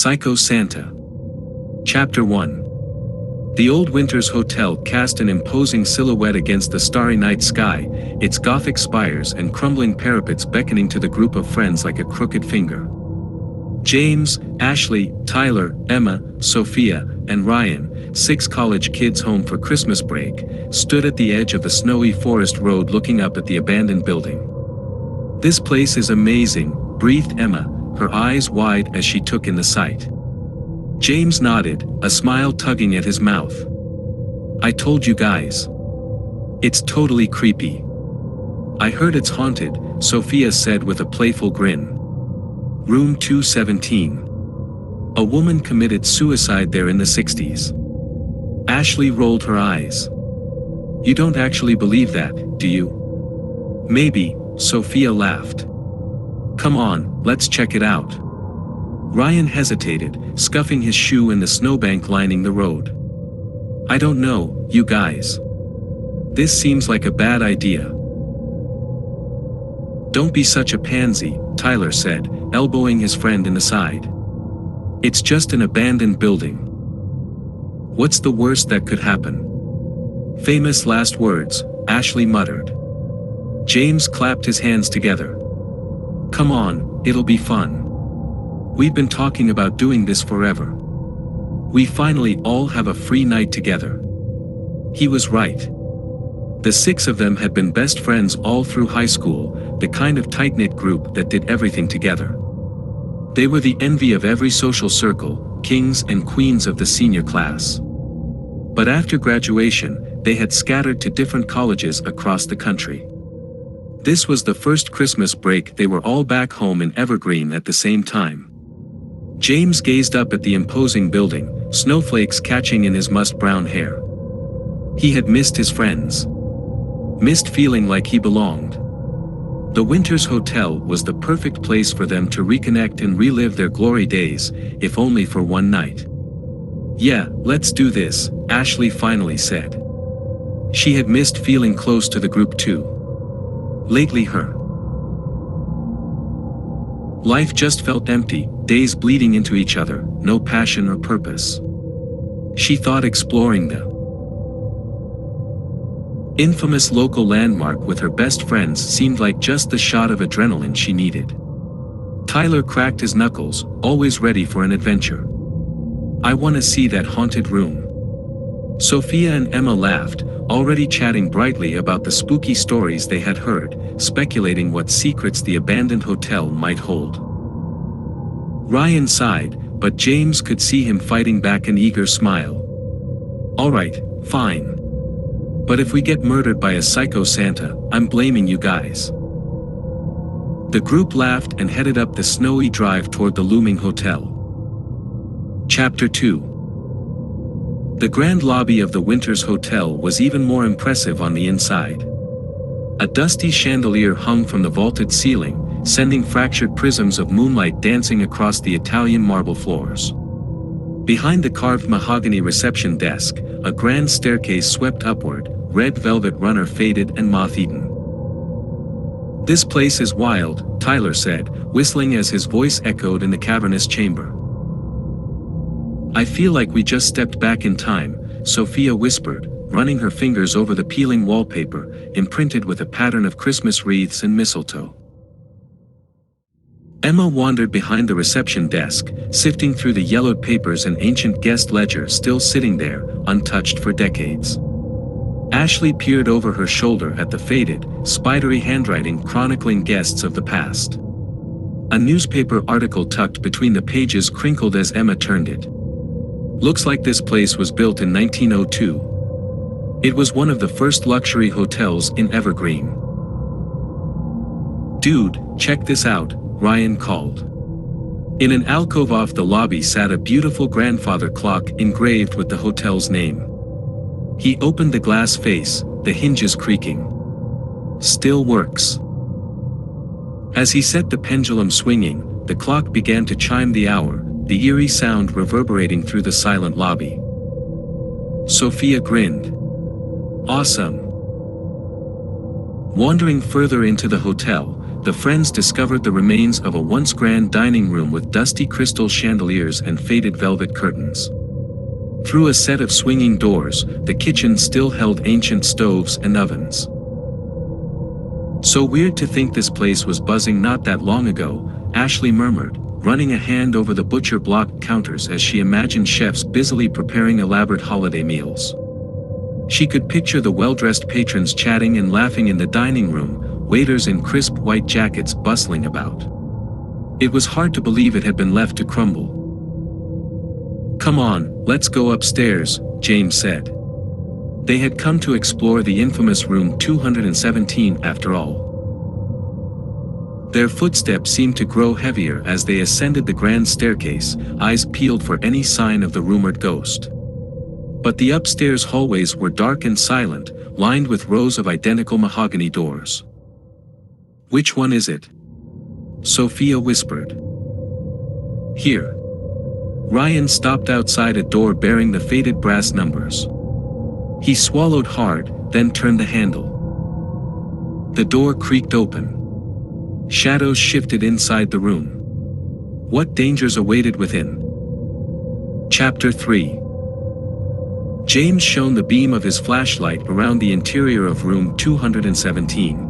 Psycho Santa. Chapter 1. The old Winters Hotel cast an imposing silhouette against the starry night sky, its Gothic spires and crumbling parapets beckoning to the group of friends like a crooked finger. James, Ashley, Tyler, Emma, Sophia, and Ryan, 6 college kids home for Christmas break, stood at the edge of the snowy forest road looking up at the abandoned building. "This place is amazing," breathed Emma, her eyes wide as she took in the sight. James nodded, a smile tugging at his mouth. "I told you guys. It's totally creepy." "I heard it's haunted," Sophia said with a playful grin. Room 217. A woman committed suicide there in the 60s. Ashley rolled her eyes. "You don't actually believe that, do you?" "Maybe," Sophia laughed. "Come on, let's check it out." Ryan hesitated, scuffing his shoe in the snowbank lining the road. "I don't know, you guys. This seems like a bad idea." "Don't be such a pansy," Tyler said, elbowing his friend in the side. "It's just an abandoned building. What's the worst that could happen?" "Famous last words," Ashley muttered. James clapped his hands together. "Come on, it'll be fun. We've been talking about doing this forever. We finally all have a free night together." He was right. The 6 of them had been best friends all through high school, the kind of tight-knit group that did everything together. They were the envy of every social circle, kings and queens of the senior class. But after graduation, they had scattered to different colleges across the country. This was the first Christmas break they were all back home in Evergreen at the same time. James gazed up at the imposing building, snowflakes catching in his musk-brown hair. He had missed his friends. Missed feeling like he belonged. The Winters Hotel was the perfect place for them to reconnect and relive their glory days, if only for one night. "Yeah, let's do this," Ashley finally said. She had missed feeling close to the group too. Lately her life just felt empty, days bleeding into each other, no passion or purpose. She thought exploring the infamous local landmark with her best friends seemed like just the shot of adrenaline she needed. Tyler cracked his knuckles, always ready for an adventure. "I want to see that haunted room." Sophia and Emma laughed, already chatting brightly about the spooky stories they had heard, speculating what secrets the abandoned hotel might hold. Ryan sighed, but James could see him fighting back an eager smile. "All right, fine. But if we get murdered by a psycho Santa, I'm blaming you guys." The group laughed and headed up the snowy drive toward the looming hotel. Chapter 2. The grand lobby of the Winters Hotel was even more impressive on the inside. A dusty chandelier hung from the vaulted ceiling, sending fractured prisms of moonlight dancing across the Italian marble floors. Behind the carved mahogany reception desk, a grand staircase swept upward, red velvet runner faded and moth-eaten. "This place is wild," Tyler said, whistling as his voice echoed in the cavernous chamber. "I feel like we just stepped back in time," Sophia whispered, running her fingers over the peeling wallpaper, imprinted with a pattern of Christmas wreaths and mistletoe. Emma wandered behind the reception desk, sifting through the yellowed papers and ancient guest ledger still sitting there, untouched for decades. Ashley peered over her shoulder at the faded, spidery handwriting chronicling guests of the past. A newspaper article tucked between the pages crinkled as Emma turned it. "Looks like this place was built in 1902. It was one of the first luxury hotels in Evergreen." "Dude, check this out," Ryan called. In an alcove off the lobby sat a beautiful grandfather clock engraved with the hotel's name. He opened the glass face, the hinges creaking. "Still works." As he set the pendulum swinging, the clock began to chime the hour, the eerie sound reverberating through the silent lobby. Sophia grinned. "Awesome." Wandering further into the hotel, the friends discovered the remains of a once grand dining room with dusty crystal chandeliers and faded velvet curtains. Through a set of swinging doors, the kitchen still held ancient stoves and ovens. "So weird to think this place was buzzing not that long ago," Ashley murmured, running a hand over the butcher block counters as she imagined chefs busily preparing elaborate holiday meals. She could picture the well-dressed patrons chatting and laughing in the dining room, waiters in crisp white jackets bustling about. It was hard to believe it had been left to crumble. "Come on, let's go upstairs," James said. They had come to explore the infamous room 217 after all. Their footsteps seemed to grow heavier as they ascended the grand staircase, eyes peeled for any sign of the rumored ghost. But the upstairs hallways were dark and silent, lined with rows of identical mahogany doors. "Which one is it?" Sophia whispered. "Here." Ryan stopped outside a door bearing the faded brass numbers. He swallowed hard, then turned the handle. The door creaked open. Shadows shifted inside the room. What dangers awaited within? Chapter 3. James shone the beam of his flashlight around the interior of room 217.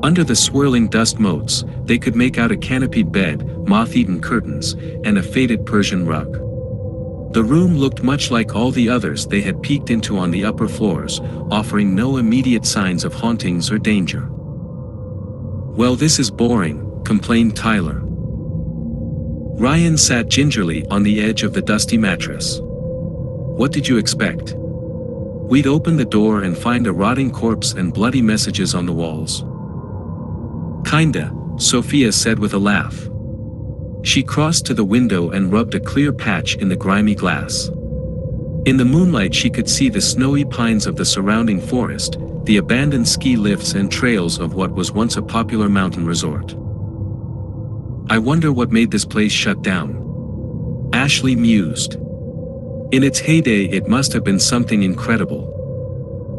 Under the swirling dust motes, they could make out a canopied bed, moth-eaten curtains, and a faded Persian rug. The room looked much like all the others they had peeked into on the upper floors, offering no immediate signs of hauntings or danger. "Well, this is boring," complained Tyler. Ryan sat gingerly on the edge of the dusty mattress. "What did you expect? We'd open the door and find a rotting corpse and bloody messages on the walls." "Kinda," Sophia said with a laugh. She crossed to the window and rubbed a clear patch in the grimy glass. In the moonlight she could see the snowy pines of the surrounding forest, the abandoned ski lifts and trails of what was once a popular mountain resort. "I wonder what made this place shut down," Ashley mused. "In its heyday it must have been something incredible."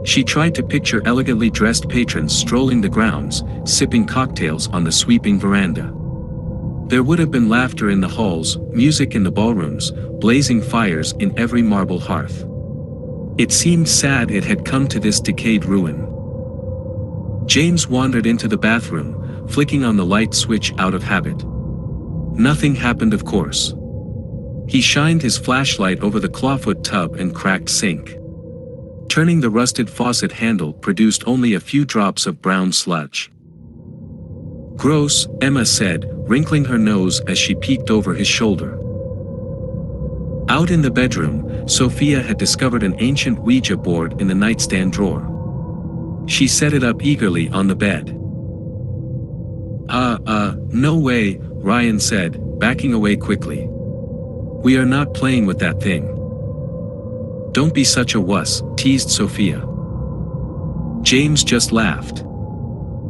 She tried to picture elegantly dressed patrons strolling the grounds, sipping cocktails on the sweeping veranda. There would have been laughter in the halls, music in the ballrooms, blazing fires in every marble hearth. It seemed sad it had come to this decayed ruin. James wandered into the bathroom, flicking on the light switch out of habit. Nothing happened, of course. He shined his flashlight over the clawfoot tub and cracked sink. Turning the rusted faucet handle produced only a few drops of brown sludge. "Gross," Emma said, wrinkling her nose as she peeked over his shoulder. Out in the bedroom, Sophia had discovered an ancient Ouija board in the nightstand drawer. She set it up eagerly on the bed. No way," Ryan said, backing away quickly. "We are not playing with that thing." "Don't be such a wuss," teased Sophia. James just laughed.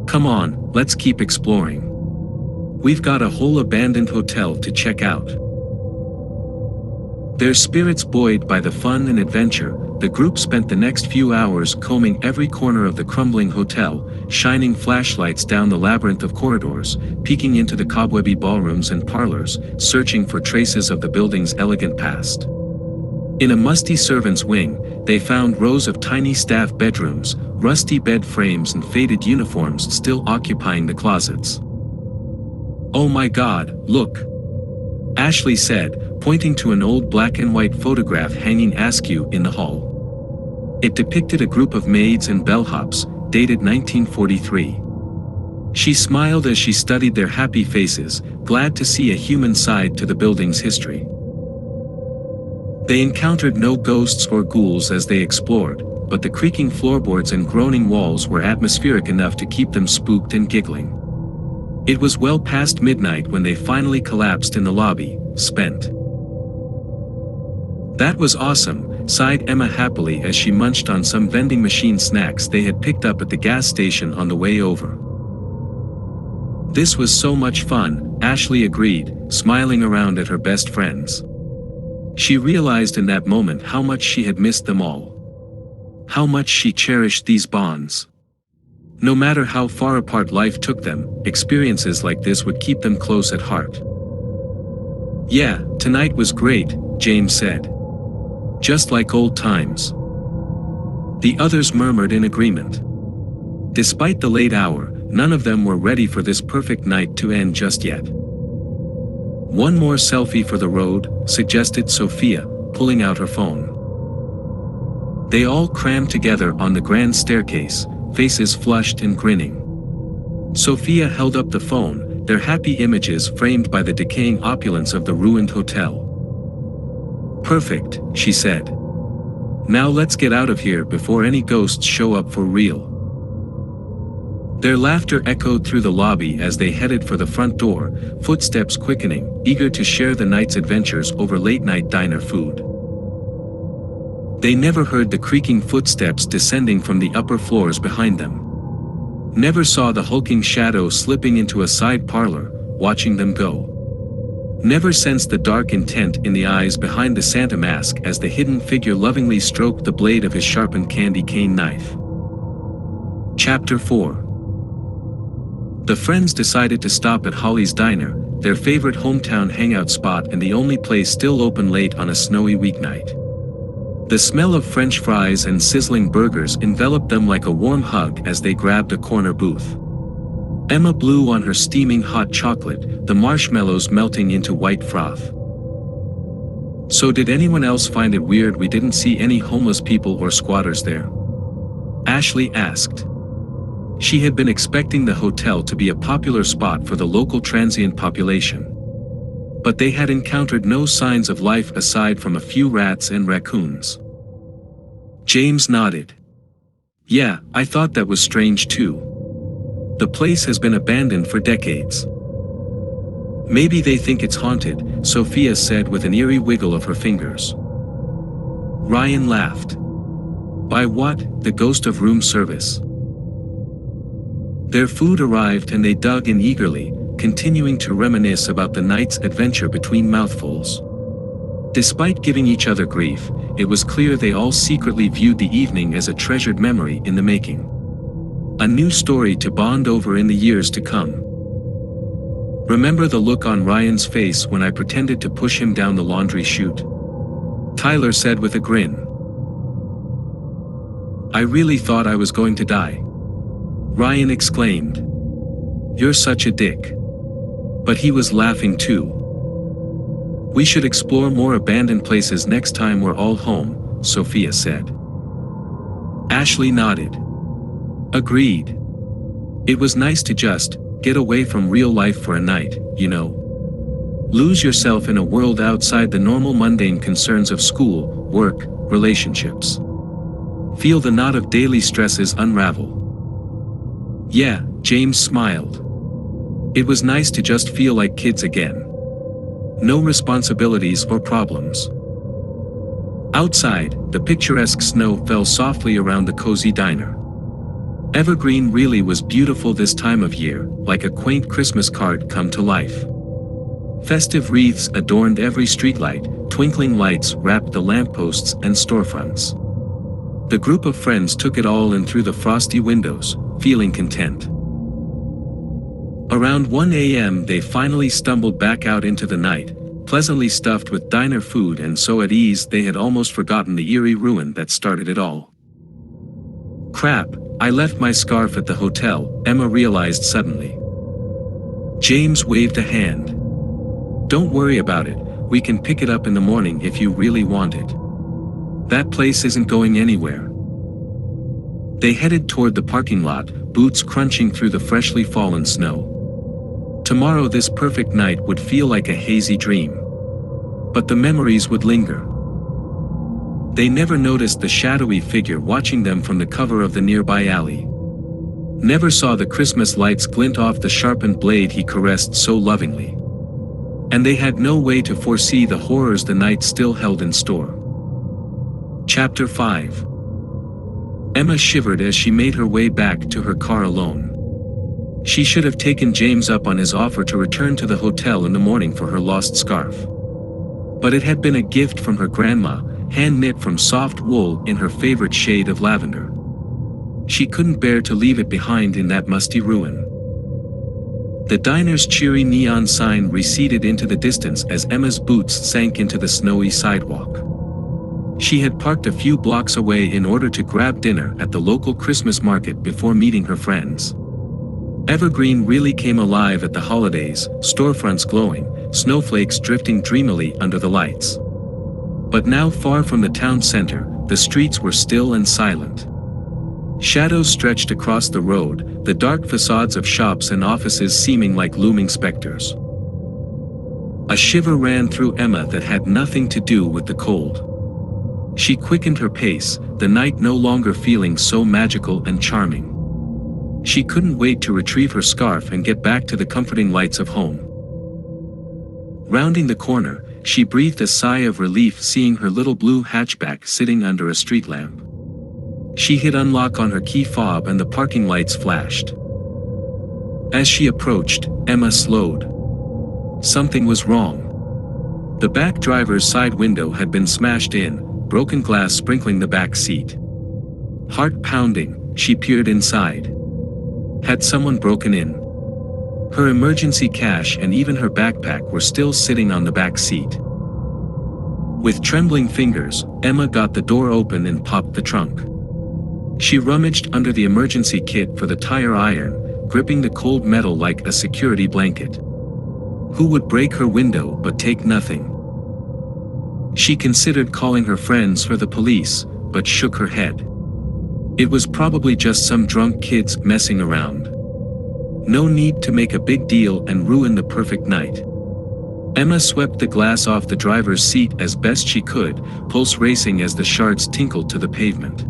"Come on, let's keep exploring. We've got a whole abandoned hotel to check out." Their spirits buoyed by the fun and adventure, the group spent the next few hours combing every corner of the crumbling hotel, shining flashlights down the labyrinth of corridors, peeking into the cobwebby ballrooms and parlors, searching for traces of the building's elegant past. In a musty servant's wing, they found rows of tiny staff bedrooms, rusty bed frames and faded uniforms still occupying the closets. "Oh my God, look!" Ashley said, pointing to an old black and white photograph hanging askew in the hall. It depicted a group of maids and bellhops, dated 1943. She smiled as she studied their happy faces, glad to see a human side to the building's history. They encountered no ghosts or ghouls as they explored, but the creaking floorboards and groaning walls were atmospheric enough to keep them spooked and giggling. It was well past midnight when they finally collapsed in the lobby, spent. "That was awesome," sighed Emma happily as she munched on some vending machine snacks they had picked up at the gas station on the way over. "This was so much fun," Ashley agreed, smiling around at her best friends. She realized in that moment how much she had missed them all. How much she cherished these bonds. No matter how far apart life took them, experiences like this would keep them close at heart. "Yeah, tonight was great," James said. "Just like old times." The others murmured in agreement. Despite the late hour, none of them were ready for this perfect night to end just yet. "One more selfie for the road," suggested Sophia, pulling out her phone. They all crammed together on the grand staircase, faces flushed and grinning. Sophia held up the phone, their happy images framed by the decaying opulence of the ruined hotel. "Perfect," she said. "Now let's get out of here before any ghosts show up for real." Their laughter echoed through the lobby as they headed for the front door, footsteps quickening, eager to share the night's adventures over late-night diner food. They never heard the creaking footsteps descending from the upper floors behind them. Never saw the hulking shadow slipping into a side parlor, watching them go. Never sensed the dark intent in the eyes behind the Santa mask as the hidden figure lovingly stroked the blade of his sharpened candy cane knife. Chapter 4. The friends decided to stop at Holly's Diner, their favorite hometown hangout spot and the only place still open late on a snowy weeknight. The smell of French fries and sizzling burgers enveloped them like a warm hug as they grabbed a corner booth. Emma blew on her steaming hot chocolate, the marshmallows melting into white froth. "So did anyone else find it weird we didn't see any homeless people or squatters there?" Ashley asked. She had been expecting the hotel to be a popular spot for the local transient population. But they had encountered no signs of life aside from a few rats and raccoons. James nodded. "Yeah, I thought that was strange too. The place has been abandoned for decades." "Maybe they think it's haunted," Sophia said with an eerie wiggle of her fingers. Ryan laughed. "By what? The ghost of room service?" Their food arrived and they dug in eagerly, continuing to reminisce about the night's adventure between mouthfuls. Despite giving each other grief, it was clear they all secretly viewed the evening as a treasured memory in the making. A new story to bond over in the years to come. "Remember the look on Ryan's face when I pretended to push him down the laundry chute?" Tyler said with a grin. "I really thought I was going to die," Ryan exclaimed. "You're such a dick." But he was laughing too. "We should explore more abandoned places next time we're all home," Sophia said. Ashley nodded. Agreed. It was nice to just get away from real life for a night, you know. Lose yourself in a world outside the normal mundane concerns of school, work, relationships. Feel the knot of daily stresses unravel. Yeah, James smiled. It was nice to just feel like kids again. No responsibilities or problems. Outside, the picturesque snow fell softly around the cozy diner. Evergreen really was beautiful this time of year, like a quaint Christmas card come to life. Festive wreaths adorned every streetlight, twinkling lights wrapped the lampposts and storefronts. The group of friends took it all in through the frosty windows, feeling content. Around 1 a.m. they finally stumbled back out into the night, pleasantly stuffed with diner food and so at ease they had almost forgotten the eerie ruin that started it all. Crap, I left my scarf at the hotel, Emma realized suddenly. James waved a hand. Don't worry about it, we can pick it up in the morning if you really want it. That place isn't going anywhere. They headed toward the parking lot, boots crunching through the freshly fallen snow. Tomorrow this perfect night would feel like a hazy dream. But the memories would linger. They never noticed the shadowy figure watching them from the cover of the nearby alley. Never saw the Christmas lights glint off the sharpened blade he caressed so lovingly. And they had no way to foresee the horrors the night still held in store. Chapter 5. Emma shivered as she made her way back to her car alone. She should have taken James up on his offer to return to the hotel in the morning for her lost scarf. But it had been a gift from her grandma, hand-knit from soft wool in her favorite shade of lavender. She couldn't bear to leave it behind in that musty ruin. The diner's cheery neon sign receded into the distance as Emma's boots sank into the snowy sidewalk. She had parked a few blocks away in order to grab dinner at the local Christmas market before meeting her friends. Evergreen really came alive at the holidays, storefronts glowing, snowflakes drifting dreamily under the lights. But now, far from the town center, the streets were still and silent. Shadows stretched across the road, the dark facades of shops and offices seeming like looming specters. A shiver ran through Emma that had nothing to do with the cold. She quickened her pace, the night no longer feeling so magical and charming. She couldn't wait to retrieve her scarf and get back to the comforting lights of home. Rounding the corner, she breathed a sigh of relief seeing her little blue hatchback sitting under a street lamp. She hit unlock on her key fob and the parking lights flashed. As she approached, Emma slowed. Something was wrong. The back driver's side window had been smashed in, broken glass sprinkling the back seat. Heart pounding, she peered inside. Had someone broken in? Her emergency cash and even her backpack were still sitting on the back seat. With trembling fingers, Emma got the door open and popped the trunk. She rummaged under the emergency kit for the tire iron, gripping the cold metal like a security blanket. Who would break her window but take nothing? She considered calling her friends or the police, but shook her head. It was probably just some drunk kids messing around. No need to make a big deal and ruin the perfect night. Emma swept the glass off the driver's seat as best she could, pulse racing as the shards tinkled to the pavement.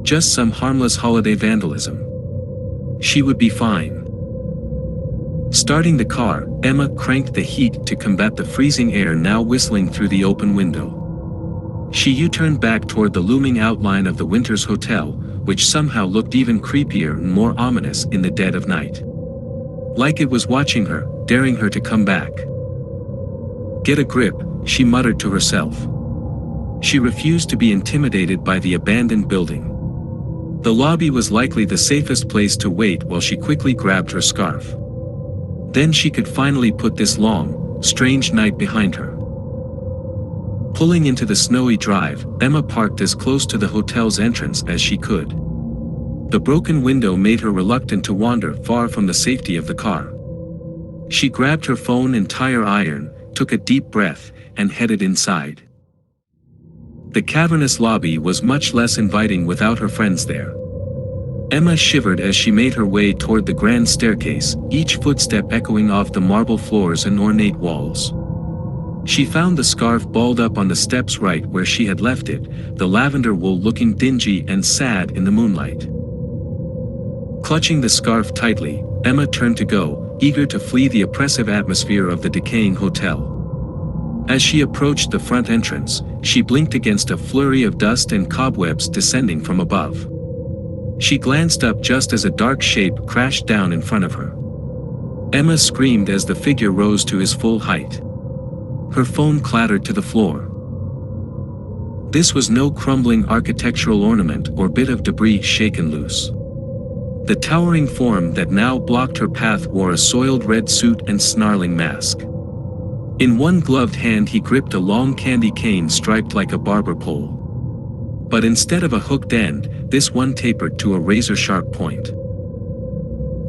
Just some harmless holiday vandalism. She would be fine. Starting the car, Emma cranked the heat to combat the freezing air now whistling through the open window. She U-turned back toward the looming outline of the Winters Hotel, which somehow looked even creepier and more ominous in the dead of night. Like it was watching her, daring her to come back. Get a grip, she muttered to herself. She refused to be intimidated by the abandoned building. The lobby was likely the safest place to wait while she quickly grabbed her scarf. Then she could finally put this long, strange night behind her. Pulling into the snowy drive, Emma parked as close to the hotel's entrance as she could. The broken window made her reluctant to wander far from the safety of the car. She grabbed her phone and tire iron, took a deep breath, and headed inside. The cavernous lobby was much less inviting without her friends there. Emma shivered as she made her way toward the grand staircase, each footstep echoing off the marble floors and ornate walls. She found the scarf balled up on the steps right where she had left it, the lavender wool looking dingy and sad in the moonlight. Clutching the scarf tightly, Emma turned to go, eager to flee the oppressive atmosphere of the decaying hotel. As she approached the front entrance, she blinked against a flurry of dust and cobwebs descending from above. She glanced up just as a dark shape crashed down in front of her. Emma screamed as the figure rose to his full height. Her phone clattered to the floor. This was no crumbling architectural ornament or bit of debris shaken loose. The towering form that now blocked her path wore a soiled red suit and snarling mask. In one gloved hand he gripped a long candy cane striped like a barber pole. But instead of a hooked end, this one tapered to a razor-sharp point.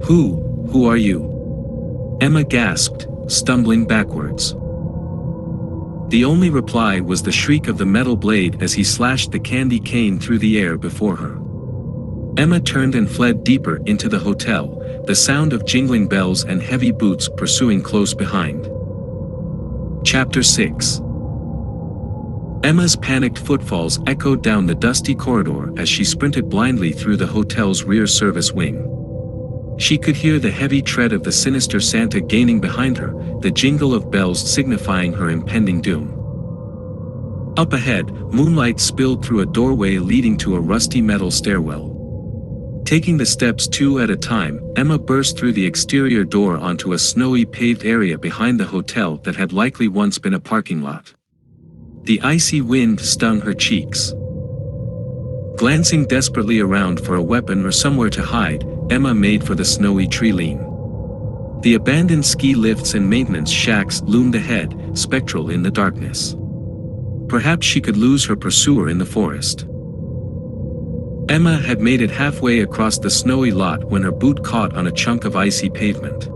Who are you?" Emma gasped, stumbling backwards. The only reply was the shriek of the metal blade as he slashed the candy cane through the air before her. Emma turned and fled deeper into the hotel, the sound of jingling bells and heavy boots pursuing close behind. Chapter 6. Emma's panicked footfalls echoed down the dusty corridor as she sprinted blindly through the hotel's rear service wing. She could hear the heavy tread of the sinister Santa gaining behind her, the jingle of bells signifying her impending doom. Up ahead, moonlight spilled through a doorway leading to a rusty metal stairwell. Taking the steps two at a time, Emma burst through the exterior door onto a snowy paved area behind the hotel that had likely once been a parking lot. The icy wind stung her cheeks. Glancing desperately around for a weapon or somewhere to hide, Emma made for the snowy tree lean. The abandoned ski lifts and maintenance shacks loomed ahead, spectral in the darkness. Perhaps she could lose her pursuer in the forest. Emma had made it halfway across the snowy lot when her boot caught on a chunk of icy pavement.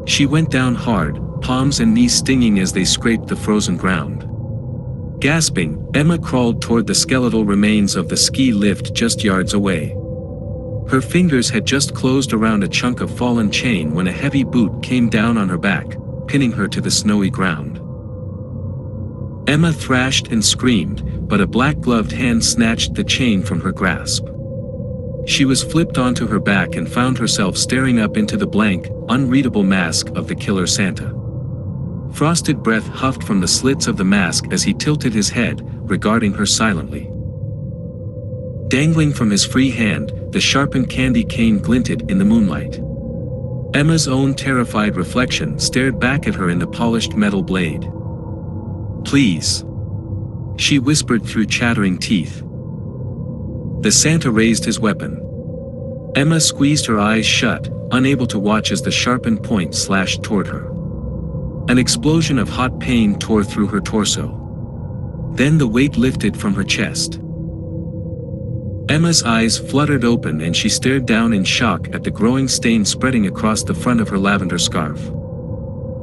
She went down hard, palms and knees stinging as they scraped the frozen ground. Gasping, Emma crawled toward the skeletal remains of the ski lift just yards away. Her fingers had just closed around a chunk of fallen chain when a heavy boot came down on her back, pinning her to the snowy ground. Emma thrashed and screamed, but a black-gloved hand snatched the chain from her grasp. She was flipped onto her back and found herself staring up into the blank, unreadable mask of the killer Santa. Frosted breath huffed from the slits of the mask as he tilted his head, regarding her silently. Dangling from his free hand, the sharpened candy cane glinted in the moonlight. Emma's own terrified reflection stared back at her in the polished metal blade. "Please," she whispered through chattering teeth. The Santa raised his weapon. Emma squeezed her eyes shut, unable to watch as the sharpened point slashed toward her. An explosion of hot pain tore through her torso. Then the weight lifted from her chest. Emma's eyes fluttered open and she stared down in shock at the growing stain spreading across the front of her lavender scarf.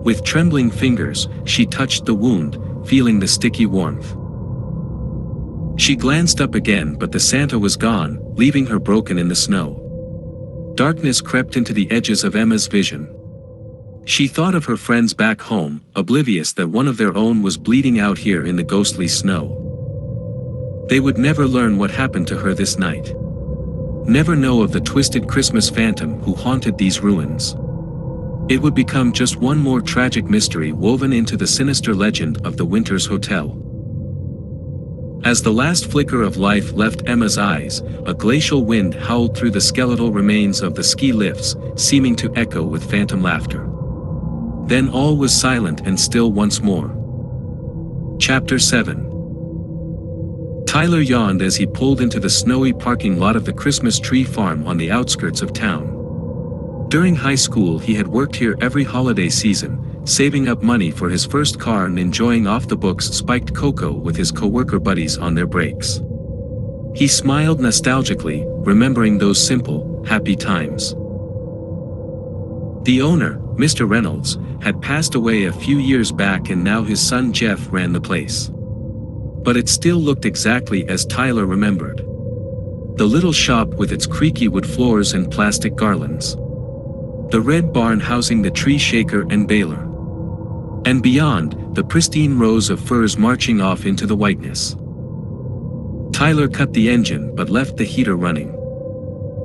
With trembling fingers, she touched the wound, feeling the sticky warmth. She glanced up again, but the Santa was gone, leaving her broken in the snow. Darkness crept into the edges of Emma's vision. She thought of her friends back home, oblivious that one of their own was bleeding out here in the ghostly snow. They would never learn what happened to her this night. Never know of the twisted Christmas phantom who haunted these ruins. It would become just one more tragic mystery woven into the sinister legend of the Winters Hotel. As the last flicker of life left Emma's eyes, a glacial wind howled through the skeletal remains of the ski lifts, seeming to echo with phantom laughter. Then all was silent and still once more. Chapter 7. Tyler yawned as he pulled into the snowy parking lot of the Christmas tree farm on the outskirts of town. During high school he had worked here every holiday season, saving up money for his first car and enjoying off-the-books spiked cocoa with his co-worker buddies on their breaks. He smiled nostalgically, remembering those simple, happy times. The owner, Mr. Reynolds, had passed away a few years back and now his son Jeff ran the place. But it still looked exactly as Tyler remembered. The little shop with its creaky wood floors and plastic garlands. The red barn housing the tree shaker and baler. And beyond, the pristine rows of firs marching off into the whiteness. Tyler cut the engine but left the heater running.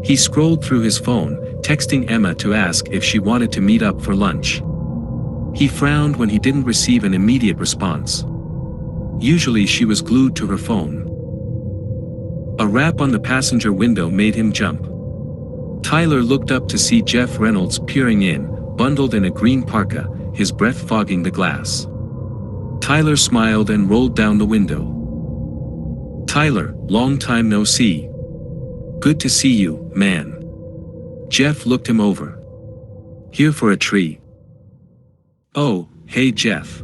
He scrolled through his phone, texting Emma to ask if she wanted to meet up for lunch. He frowned when he didn't receive an immediate response. Usually she was glued to her phone. A rap on the passenger window made him jump. Tyler looked up to see Jeff Reynolds peering in, bundled in a green parka, his breath fogging the glass. Tyler smiled and rolled down the window. "Tyler, long time no see. Good to see you, man." Jeff looked him over. "Here for a tree?" "Oh, hey Jeff.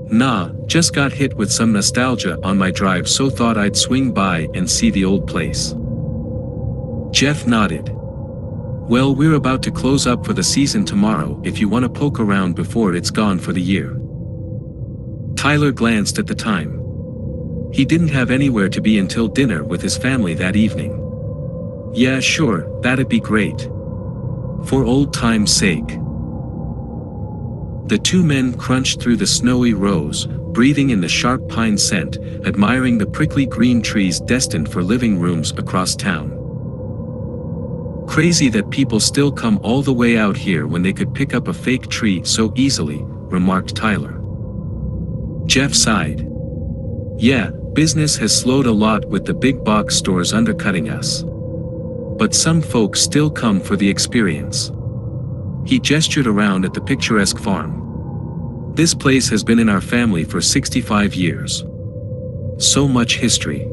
Nah, just got hit with some nostalgia on my drive so thought I'd swing by and see the old place." Jeff nodded. "Well, we're about to close up for the season tomorrow if you want to poke around before it's gone for the year." Tyler glanced at the time. He didn't have anywhere to be until dinner with his family that evening. "Yeah, sure, that'd be great. For old time's sake." The two men crunched through the snowy rows, breathing in the sharp pine scent, admiring the prickly green trees destined for living rooms across town. "Crazy that people still come all the way out here when they could pick up a fake tree so easily," remarked Tyler. Jeff sighed. "Yeah, business has slowed a lot with the big box stores undercutting us. But some folks still come for the experience." He gestured around at the picturesque farm. "This place has been in our family for 65 years. So much history."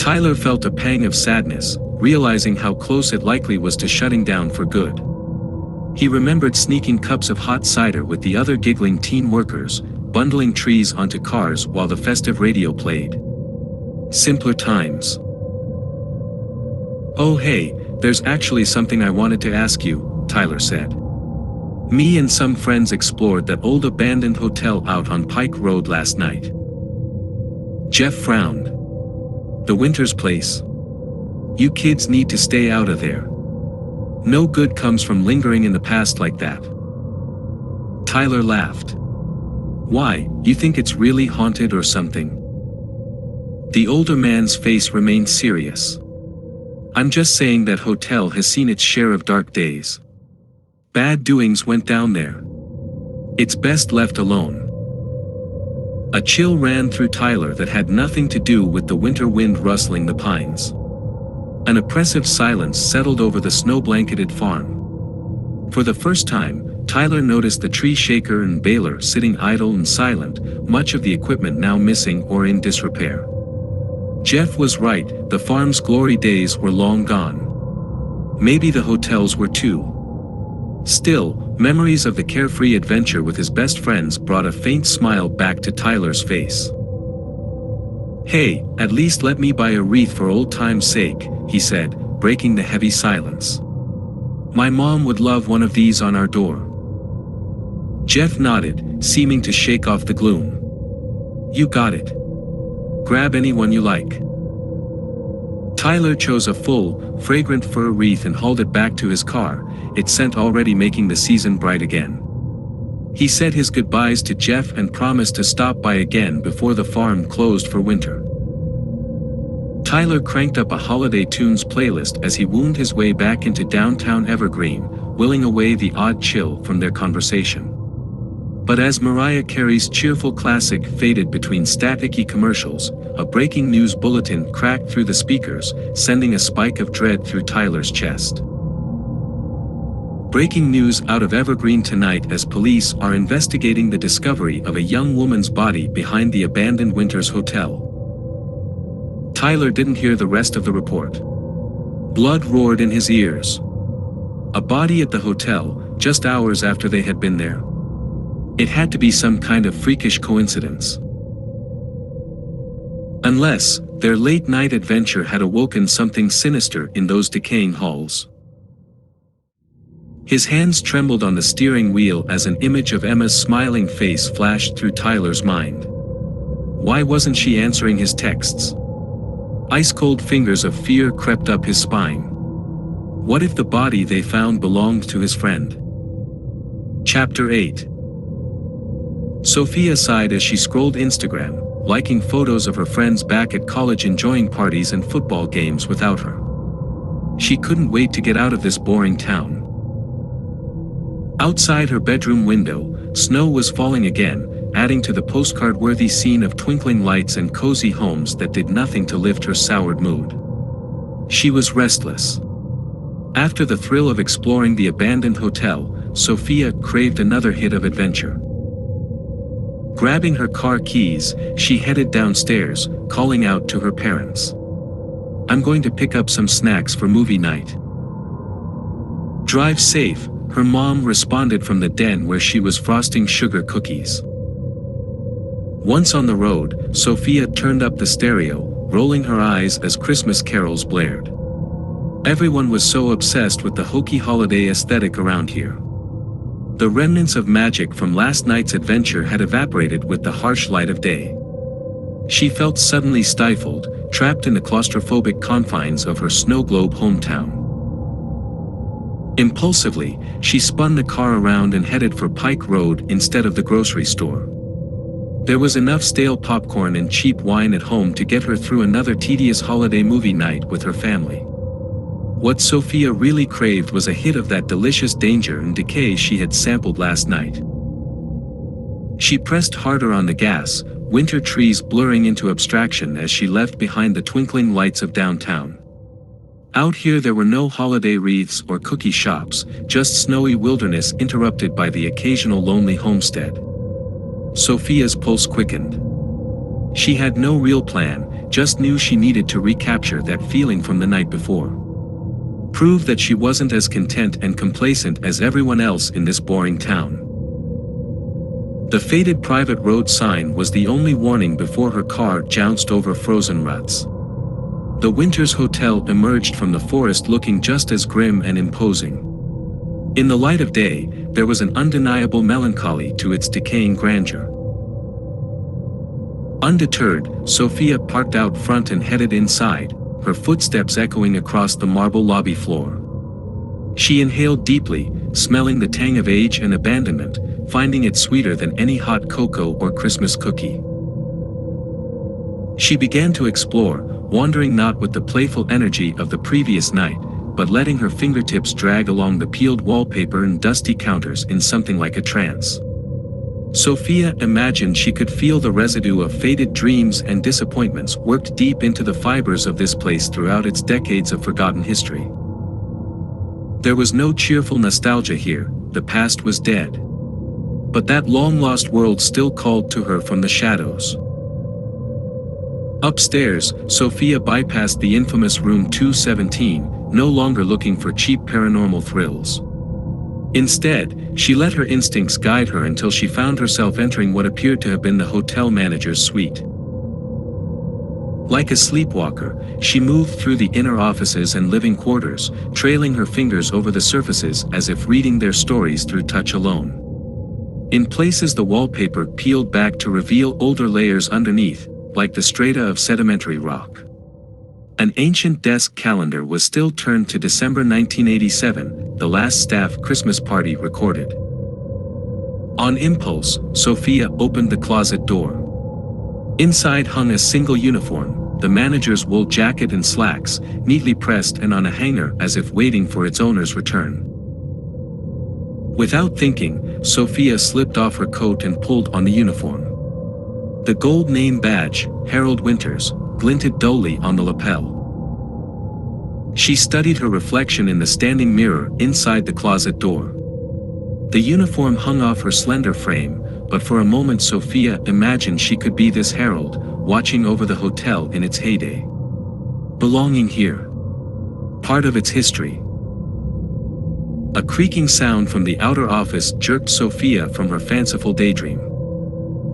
Tyler felt a pang of sadness, realizing how close it likely was to shutting down for good. He remembered sneaking cups of hot cider with the other giggling teen workers, bundling trees onto cars while the festive radio played. Simpler times. "Oh hey, there's actually something I wanted to ask you," Tyler said. "Me and some friends explored that old abandoned hotel out on Pike Road last night." Jeff frowned. "The Winters place? You kids need to stay out of there. No good comes from lingering in the past like that." Tyler laughed. "Why, you think it's really haunted or something?" The older man's face remained serious. "I'm just saying that hotel has seen its share of dark days. Bad doings went down there. It's best left alone." A chill ran through Tyler that had nothing to do with the winter wind rustling the pines. An oppressive silence settled over the snow-blanketed farm. For the first time, Tyler noticed the tree shaker and baler sitting idle and silent, much of the equipment now missing or in disrepair. Jeff was right, the farm's glory days were long gone. Maybe the hotels were too. Still, memories of the carefree adventure with his best friends brought a faint smile back to Tyler's face. "Hey, at least let me buy a wreath for old time's sake," he said, breaking the heavy silence. "My mom would love one of these on our door." Jeff nodded, seeming to shake off the gloom. "You got it. Grab anyone you like." Tyler chose a full, fragrant fir wreath and hauled it back to his car, its scent already making the season bright again. He said his goodbyes to Jeff and promised to stop by again before the farm closed for winter. Tyler cranked up a holiday tunes playlist as he wound his way back into downtown Evergreen, willing away the odd chill from their conversation. But as Mariah Carey's cheerful classic faded between staticky commercials, a breaking news bulletin cracked through the speakers, sending a spike of dread through Tyler's chest. "Breaking news out of Evergreen tonight as police are investigating the discovery of a young woman's body behind the abandoned Winters Hotel." Tyler didn't hear the rest of the report. Blood roared in his ears. A body at the hotel, just hours after they had been there. It had to be some kind of freakish coincidence. Unless, their late-night adventure had awoken something sinister in those decaying halls. His hands trembled on the steering wheel as an image of Emma's smiling face flashed through Tyler's mind. Why wasn't she answering his texts? Ice-cold fingers of fear crept up his spine. What if the body they found belonged to his friend? Chapter 8. Sophia sighed as she scrolled Instagram, liking photos of her friends back at college enjoying parties and football games without her. She couldn't wait to get out of this boring town. Outside her bedroom window, snow was falling again, adding to the postcard-worthy scene of twinkling lights and cozy homes that did nothing to lift her soured mood. She was restless. After the thrill of exploring the abandoned hotel, Sophia craved another hit of adventure. Grabbing her car keys, she headed downstairs, calling out to her parents. "I'm going to pick up some snacks for movie night." "Drive safe," her mom responded from the den where she was frosting sugar cookies. Once on the road, Sophia turned up the stereo, rolling her eyes as Christmas carols blared. Everyone was so obsessed with the hokey holiday aesthetic around here. The remnants of magic from last night's adventure had evaporated with the harsh light of day. She felt suddenly stifled, trapped in the claustrophobic confines of her snow globe hometown. Impulsively, she spun the car around and headed for Pike Road instead of the grocery store. There was enough stale popcorn and cheap wine at home to get her through another tedious holiday movie night with her family. What Sophia really craved was a hit of that delicious danger and decay she had sampled last night. She pressed harder on the gas, winter trees blurring into abstraction as she left behind the twinkling lights of downtown. Out here there were no holiday wreaths or cookie shops, just snowy wilderness interrupted by the occasional lonely homestead. Sophia's pulse quickened. She had no real plan, just knew she needed to recapture that feeling from the night before. Prove that she wasn't as content and complacent as everyone else in this boring town. The faded private road sign was the only warning before her car jounced over frozen ruts. The Winters Hotel emerged from the forest looking just as grim and imposing. In the light of day, there was an undeniable melancholy to its decaying grandeur. Undeterred, Sophia parked out front and headed inside, her footsteps echoing across the marble lobby floor. She inhaled deeply, smelling the tang of age and abandonment, finding it sweeter than any hot cocoa or Christmas cookie. She began to explore, wandering not with the playful energy of the previous night, but letting her fingertips drag along the peeled wallpaper and dusty counters in something like a trance. Sophia imagined she could feel the residue of faded dreams and disappointments worked deep into the fibers of this place throughout its decades of forgotten history. There was no cheerful nostalgia here, the past was dead. But that long-lost world still called to her from the shadows. Upstairs, Sophia bypassed the infamous room 217, no longer looking for cheap paranormal thrills. Instead, she let her instincts guide her until she found herself entering what appeared to have been the hotel manager's suite. Like a sleepwalker, she moved through the inner offices and living quarters, trailing her fingers over the surfaces as if reading their stories through touch alone. In places the wallpaper peeled back to reveal older layers underneath, like the strata of sedimentary rock. An ancient desk calendar was still turned to December 1987, the last staff Christmas party recorded. On impulse, Sophia opened the closet door. Inside hung a single uniform, the manager's wool jacket and slacks, neatly pressed and on a hanger as if waiting for its owner's return. Without thinking, Sophia slipped off her coat and pulled on the uniform. The gold name badge, Harold Winters, glinted dully on the lapel. She studied her reflection in the standing mirror inside the closet door. The uniform hung off her slender frame, but for a moment Sophia imagined she could be this Harold, watching over the hotel in its heyday. Belonging here. Part of its history. A creaking sound from the outer office jerked Sophia from her fanciful daydream.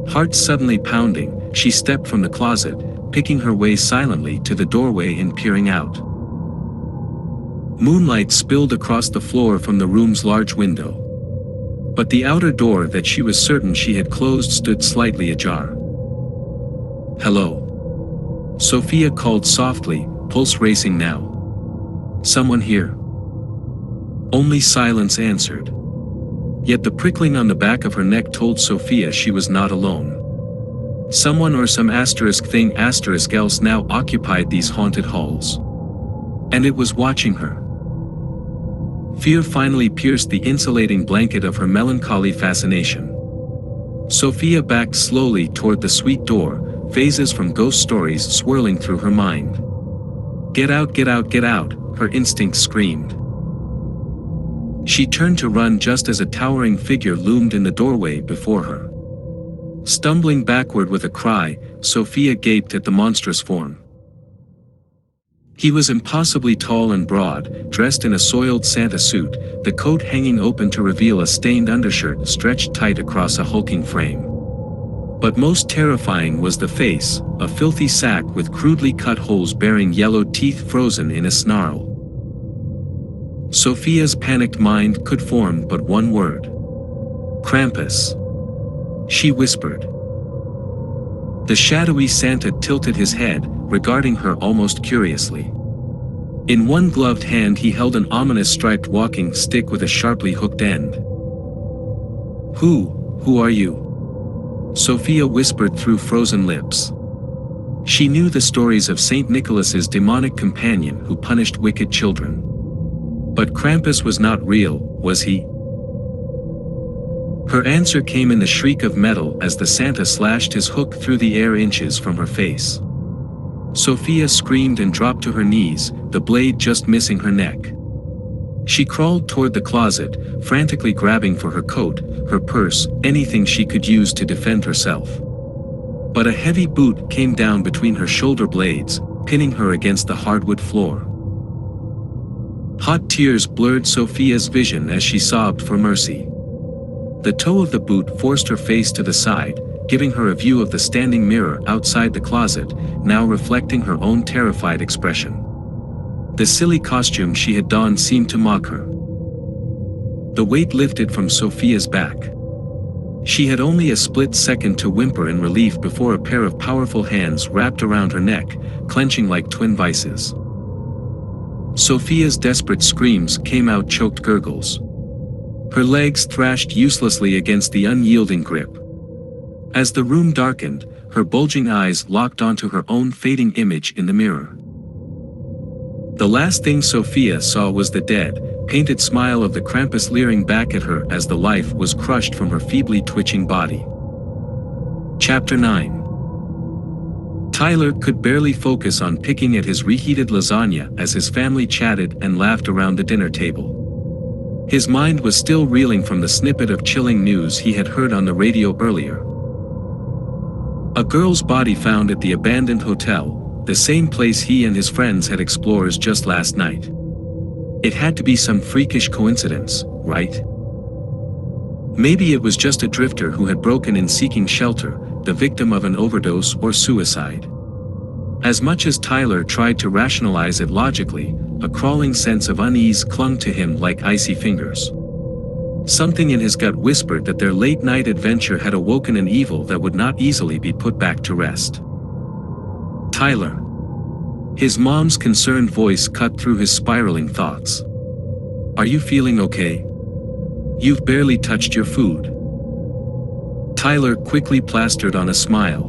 Heart suddenly pounding, she stepped from the closet, picking her way silently to the doorway and peering out. Moonlight spilled across the floor from the room's large window. But the outer door that she was certain she had closed stood slightly ajar. "Hello?" Sophia called softly, pulse racing now. "Someone here?" Only silence answered. Yet the prickling on the back of her neck told Sophia she was not alone. Someone or some asterisk thing asterisk else now occupied these haunted halls. And it was watching her. Fear finally pierced the insulating blanket of her melancholy fascination. Sophia backed slowly toward the suite door, phases from ghost stories swirling through her mind. "Get out, get out, get out," her instinct screamed. She turned to run just as a towering figure loomed in the doorway before her. Stumbling backward with a cry, Sophia gaped at the monstrous form. He was impossibly tall and broad, dressed in a soiled Santa suit, the coat hanging open to reveal a stained undershirt stretched tight across a hulking frame. But most terrifying was the face, a filthy sack with crudely cut holes bearing yellowed teeth frozen in a snarl. Sophia's panicked mind could form but one word. "Krampus," she whispered. The shadowy Santa tilted his head, regarding her almost curiously. In one gloved hand he held an ominous striped walking stick with a sharply hooked end. Who are you?" Sophia whispered through frozen lips. She knew the stories of Saint Nicholas's demonic companion who punished wicked children. But Krampus was not real, was he? Her answer came in the shriek of metal as the Santa slashed his hook through the air inches from her face. Sophia screamed and dropped to her knees, the blade just missing her neck. She crawled toward the closet, frantically grabbing for her coat, her purse, anything she could use to defend herself. But a heavy boot came down between her shoulder blades, pinning her against the hardwood floor. Hot tears blurred Sophia's vision as she sobbed for mercy. The toe of the boot forced her face to the side, giving her a view of the standing mirror outside the closet, now reflecting her own terrified expression. The silly costume she had donned seemed to mock her. The weight lifted from Sophia's back. She had only a split second to whimper in relief before a pair of powerful hands wrapped around her neck, clenching like twin vices. Sophia's desperate screams came out choked gurgles. Her legs thrashed uselessly against the unyielding grip. As the room darkened, her bulging eyes locked onto her own fading image in the mirror. The last thing Sophia saw was the dead, painted smile of the Krampus leering back at her as the life was crushed from her feebly twitching body. Chapter 9. Tyler could barely focus on picking at his reheated lasagna as his family chatted and laughed around the dinner table. His mind was still reeling from the snippet of chilling news he had heard on the radio earlier. A girl's body found at the abandoned hotel, the same place he and his friends had explored just last night. It had to be some freakish coincidence, right? Maybe it was just a drifter who had broken in seeking shelter, the victim of an overdose or suicide. As much as Tyler tried to rationalize it logically, a crawling sense of unease clung to him like icy fingers. Something in his gut whispered that their late-night adventure had awoken an evil that would not easily be put back to rest. Tyler. His mom's concerned voice cut through his spiraling thoughts. Are you feeling okay? You've barely touched your food. Tyler quickly plastered on a smile.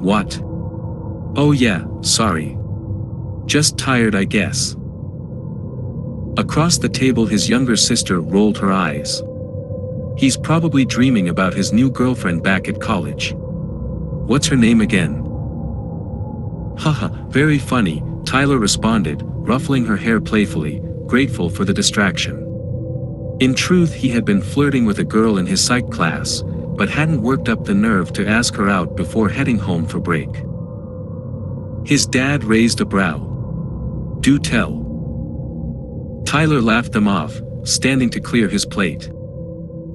What? Oh yeah, sorry. Just tired, I guess. Across the table his younger sister rolled her eyes. He's probably dreaming about his new girlfriend back at college. What's her name again? Haha, very funny, Tyler responded, ruffling her hair playfully, grateful for the distraction. In truth, he had been flirting with a girl in his psych class, but hadn't worked up the nerve to ask her out before heading home for break. His dad raised a brow. Do tell. Tyler laughed them off, standing to clear his plate.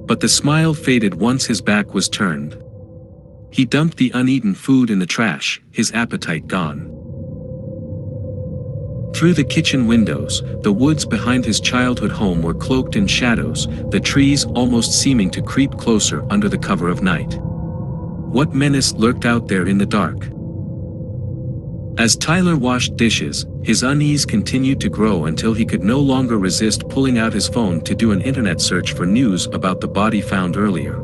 But the smile faded once his back was turned. He dumped the uneaten food in the trash, his appetite gone. Through the kitchen windows, the woods behind his childhood home were cloaked in shadows, the trees almost seeming to creep closer under the cover of night. What menace lurked out there in the dark? As Tyler washed dishes, his unease continued to grow until he could no longer resist pulling out his phone to do an internet search for news about the body found earlier.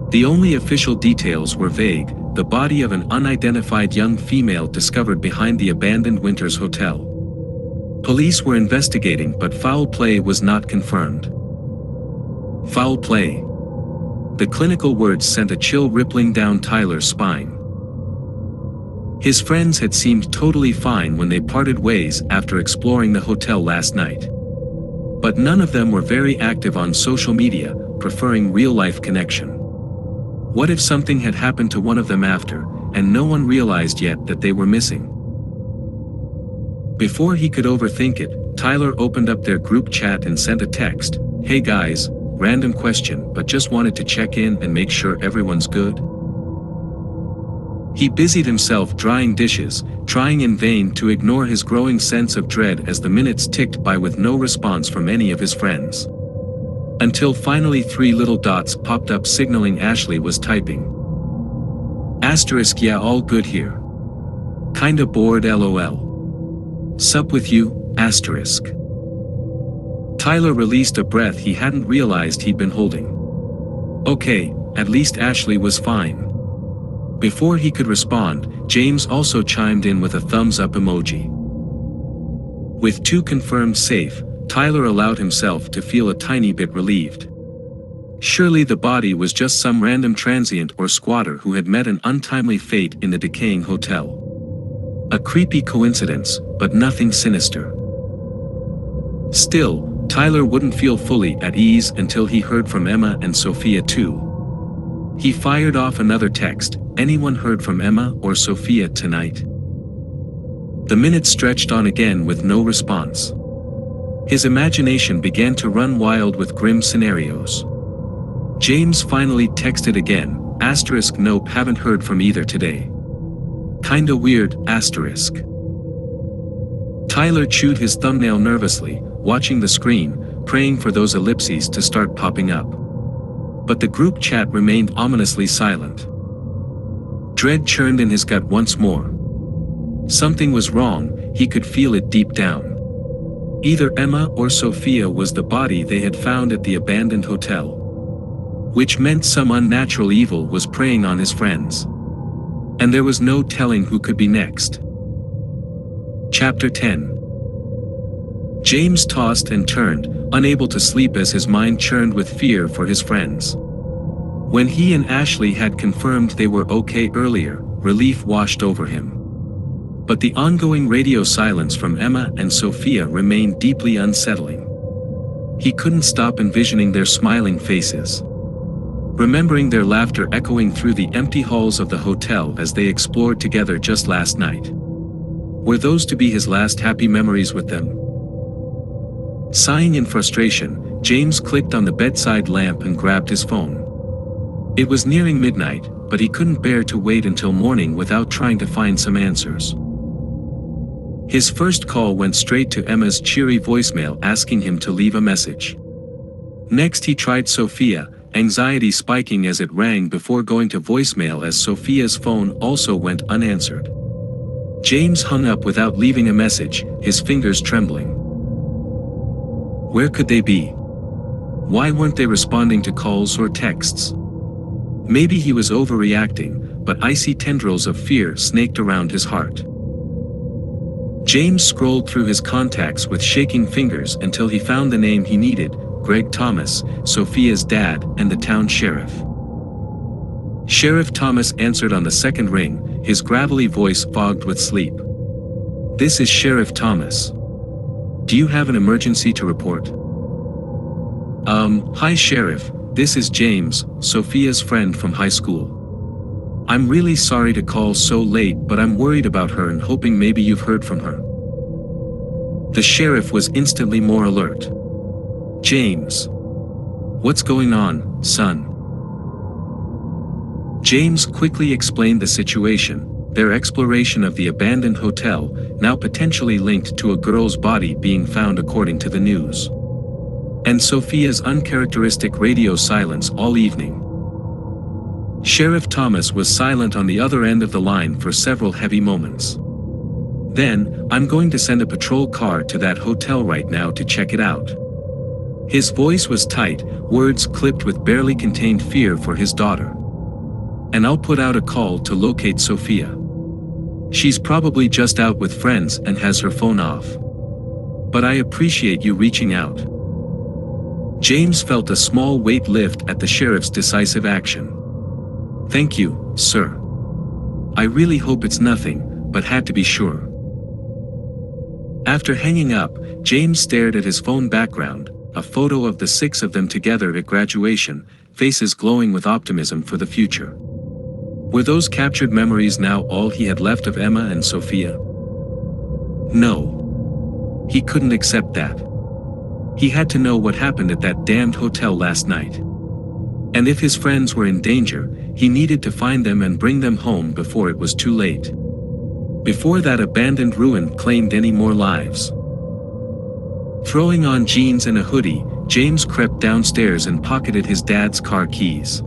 The only official details were vague, the body of an unidentified young female discovered behind the abandoned Winters Hotel. Police were investigating, but foul play was not confirmed. Foul play. The clinical words sent a chill rippling down Tyler's spine. His friends had seemed totally fine when they parted ways after exploring the hotel last night. But none of them were very active on social media, preferring real-life connection. What if something had happened to one of them after, and no one realized yet that they were missing? Before he could overthink it, Tyler opened up their group chat and sent a text. Hey guys, random question, but just wanted to check in and make sure everyone's good. He busied himself drying dishes, trying in vain to ignore his growing sense of dread as the minutes ticked by with no response from any of his friends. Until finally 3 little dots popped up signaling Ashley was typing. Asterisk, yeah, all good here. Kinda bored, lol. Sup with you, asterisk. Tyler released a breath he hadn't realized he'd been holding. Okay, at least Ashley was fine. Before he could respond, James also chimed in with a thumbs up emoji. With 2 confirmed safe, Tyler allowed himself to feel a tiny bit relieved. Surely the body was just some random transient or squatter who had met an untimely fate in the decaying hotel. A creepy coincidence, but nothing sinister. Still, Tyler wouldn't feel fully at ease until he heard from Emma and Sophia too. He fired off another text. Anyone heard from Emma or Sophia tonight? The minutes stretched on again with no response. His imagination began to run wild with grim scenarios. James finally texted again, *, nope, haven't heard from either today. Kinda weird, *. Tyler chewed his thumbnail nervously, watching the screen, praying for those ellipses to start popping up. But the group chat remained ominously silent. Dread churned in his gut once more. Something was wrong, he could feel it deep down. Either Emma or Sophia was the body they had found at the abandoned hotel. Which meant some unnatural evil was preying on his friends. And there was no telling who could be next. Chapter 10. James tossed and turned, unable to sleep as his mind churned with fear for his friends. When he and Ashley had confirmed they were okay earlier, relief washed over him. But the ongoing radio silence from Emma and Sophia remained deeply unsettling. He couldn't stop envisioning their smiling faces. Remembering their laughter echoing through the empty halls of the hotel as they explored together just last night. Were those to be his last happy memories with them? Sighing in frustration, James clicked on the bedside lamp and grabbed his phone. It was nearing midnight, but he couldn't bear to wait until morning without trying to find some answers. His first call went straight to Emma's cheery voicemail asking him to leave a message. Next he tried Sophia, anxiety spiking as it rang before going to voicemail as Sophia's phone also went unanswered. James hung up without leaving a message, his fingers trembling. Where could they be? Why weren't they responding to calls or texts? Maybe he was overreacting, but icy tendrils of fear snaked around his heart. James scrolled through his contacts with shaking fingers until he found the name he needed, Greg Thomas, Sophia's dad and the town sheriff. Sheriff Thomas answered on the second ring, his gravelly voice fogged with sleep. This is Sheriff Thomas. Do you have an emergency to report? Hi Sheriff, this is James, Sophia's friend from high school. I'm really sorry to call so late, but I'm worried about her and hoping maybe you've heard from her. The sheriff was instantly more alert. James. What's going on, son? James quickly explained the situation, their exploration of the abandoned hotel, now potentially linked to a girl's body being found according to the news. And Sophia's uncharacteristic radio silence all evening. Sheriff Thomas was silent on the other end of the line for several heavy moments. Then, I'm going to send a patrol car to that hotel right now to check it out. His voice was tight, words clipped with barely contained fear for his daughter. And I'll put out a call to locate Sophia. She's probably just out with friends and has her phone off. But I appreciate you reaching out. James felt a small weight lift at the sheriff's decisive action. Thank you, sir. I really hope it's nothing, but had to be sure. After hanging up, James stared at his phone background, a photo of the six of them together at graduation, faces glowing with optimism for the future. Were those captured memories now all he had left of Emma and Sophia? No. He couldn't accept that. He had to know what happened at that damned hotel last night. And if his friends were in danger, he needed to find them and bring them home before it was too late. Before that abandoned ruin claimed any more lives. Throwing on jeans and a hoodie, James crept downstairs and pocketed his dad's car keys.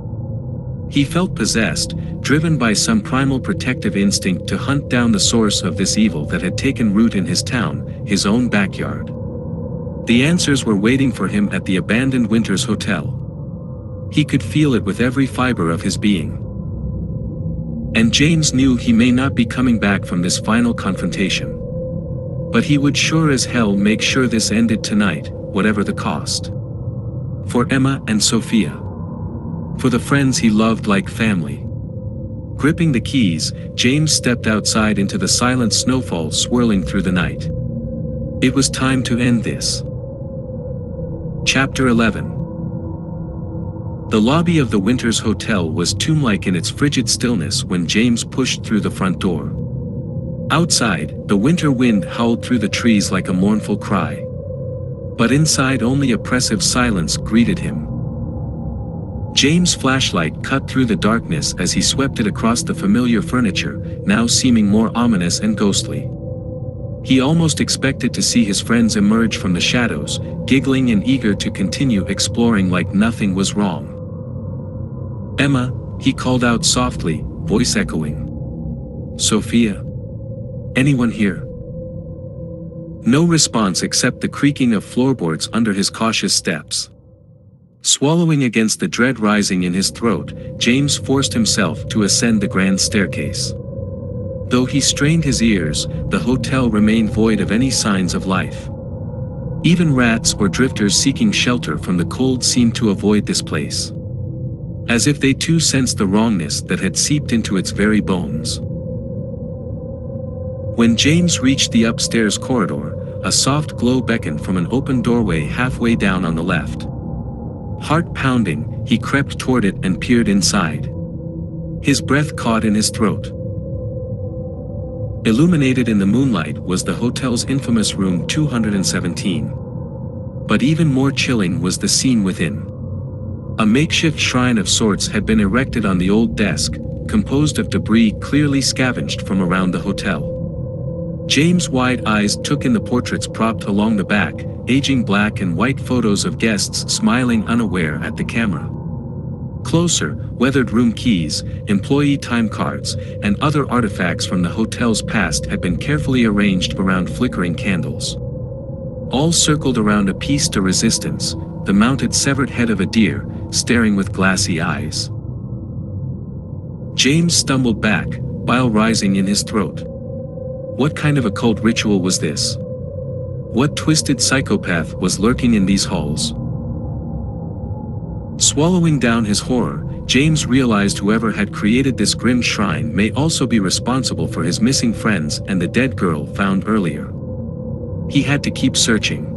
He felt possessed, driven by some primal protective instinct to hunt down the source of this evil that had taken root in his town, his own backyard. The answers were waiting for him at the abandoned Winters Hotel. He could feel it with every fiber of his being. And James knew he may not be coming back from this final confrontation. But he would sure as hell make sure this ended tonight, whatever the cost. For Emma and Sophia. For the friends he loved like family. Gripping the keys, James stepped outside into the silent snowfall swirling through the night. It was time to end this. Chapter 11. The lobby of the Winters Hotel was tomb-like in its frigid stillness when James pushed through the front door. Outside, the winter wind howled through the trees like a mournful cry. But inside only oppressive silence greeted him. James' flashlight cut through the darkness as he swept it across the familiar furniture, now seeming more ominous and ghostly. He almost expected to see his friends emerge from the shadows, giggling and eager to continue exploring like nothing was wrong. "Emma," he called out softly, voice echoing. "Sophia? Anyone here?" No response except the creaking of floorboards under his cautious steps. Swallowing against the dread rising in his throat, James forced himself to ascend the grand staircase. Though he strained his ears, the hotel remained void of any signs of life. Even rats or drifters seeking shelter from the cold seemed to avoid this place. As if they too sensed the wrongness that had seeped into its very bones. When James reached the upstairs corridor, a soft glow beckoned from an open doorway halfway down on the left. Heart pounding, he crept toward it and peered inside. His breath caught in his throat. Illuminated in the moonlight was the hotel's infamous room 217. But even more chilling was the scene within. A makeshift shrine of sorts had been erected on the old desk, composed of debris clearly scavenged from around the hotel. James' wide eyes took in the portraits propped along the back, aging black and white photos of guests smiling unaware at the camera. Closer, weathered room keys, employee time cards, and other artifacts from the hotel's past had been carefully arranged around flickering candles. All circled around a piece de resistance, the mounted severed head of a deer, staring with glassy eyes. James stumbled back, bile rising in his throat. What kind of occult ritual was this? What twisted psychopath was lurking in these halls? Swallowing down his horror, James realized whoever had created this grim shrine may also be responsible for his missing friends and the dead girl found earlier. He had to keep searching.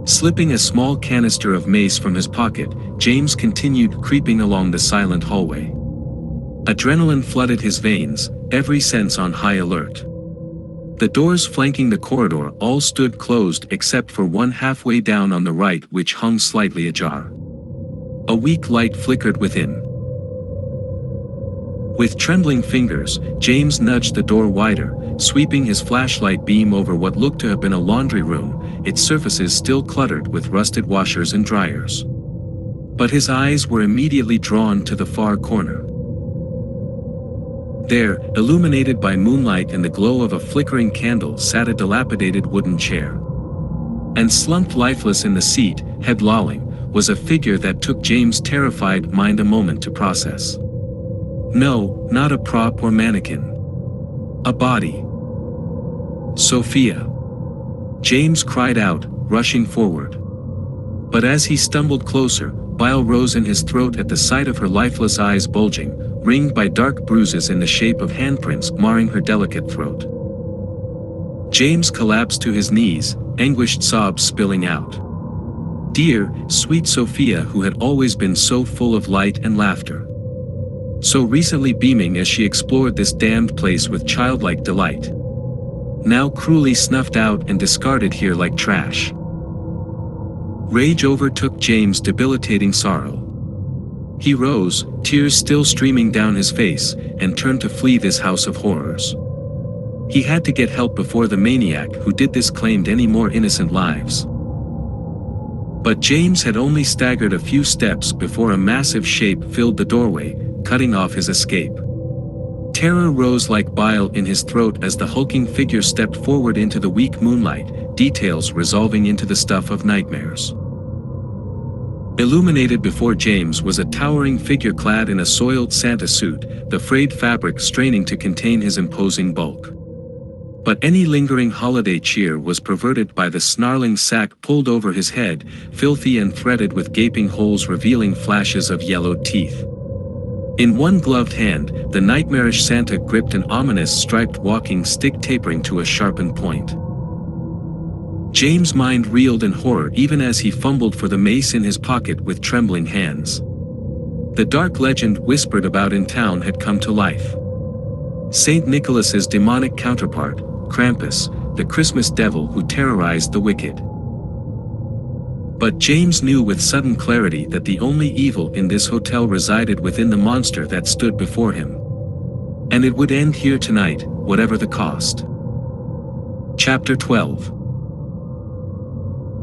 Slipping a small canister of mace from his pocket, James continued creeping along the silent hallway. Adrenaline flooded his veins, every sense on high alert. The doors flanking the corridor all stood closed except for one halfway down on the right which hung slightly ajar. A weak light flickered within. With trembling fingers, James nudged the door wider, sweeping his flashlight beam over what looked to have been a laundry room, its surfaces still cluttered with rusted washers and dryers. But his eyes were immediately drawn to the far corner. There, illuminated by moonlight and the glow of a flickering candle, sat a dilapidated wooden chair. And slumped lifeless in the seat, head lolling, was a figure that took James' terrified mind a moment to process. No, not a prop or mannequin. A body. Sophia. James cried out, rushing forward. But as he stumbled closer, bile rose in his throat at the sight of her lifeless eyes bulging, ringed by dark bruises in the shape of handprints marring her delicate throat. James collapsed to his knees, anguished sobs spilling out. Dear, sweet Sophia, who had always been so full of light and laughter. So recently beaming as she explored this damned place with childlike delight. Now cruelly snuffed out and discarded here like trash. Rage overtook James' debilitating sorrow. He rose, tears still streaming down his face, and turned to flee this house of horrors. He had to get help before the maniac who did this claimed any more innocent lives. But James had only staggered a few steps before a massive shape filled the doorway, cutting off his escape. Terror rose like bile in his throat as the hulking figure stepped forward into the weak moonlight, details resolving into the stuff of nightmares. Illuminated before James was a towering figure clad in a soiled Santa suit, the frayed fabric straining to contain his imposing bulk. But any lingering holiday cheer was perverted by the snarling sack pulled over his head, filthy and threaded with gaping holes revealing flashes of yellowed teeth. In one gloved hand, the nightmarish Santa gripped an ominous striped walking stick tapering to a sharpened point. James' mind reeled in horror even as he fumbled for the mace in his pocket with trembling hands. The dark legend whispered about in town had come to life. Saint Nicholas's demonic counterpart, Krampus, the Christmas devil who terrorized the wicked. But James knew with sudden clarity that the only evil in this hotel resided within the monster that stood before him. And it would end here tonight, whatever the cost. Chapter 12.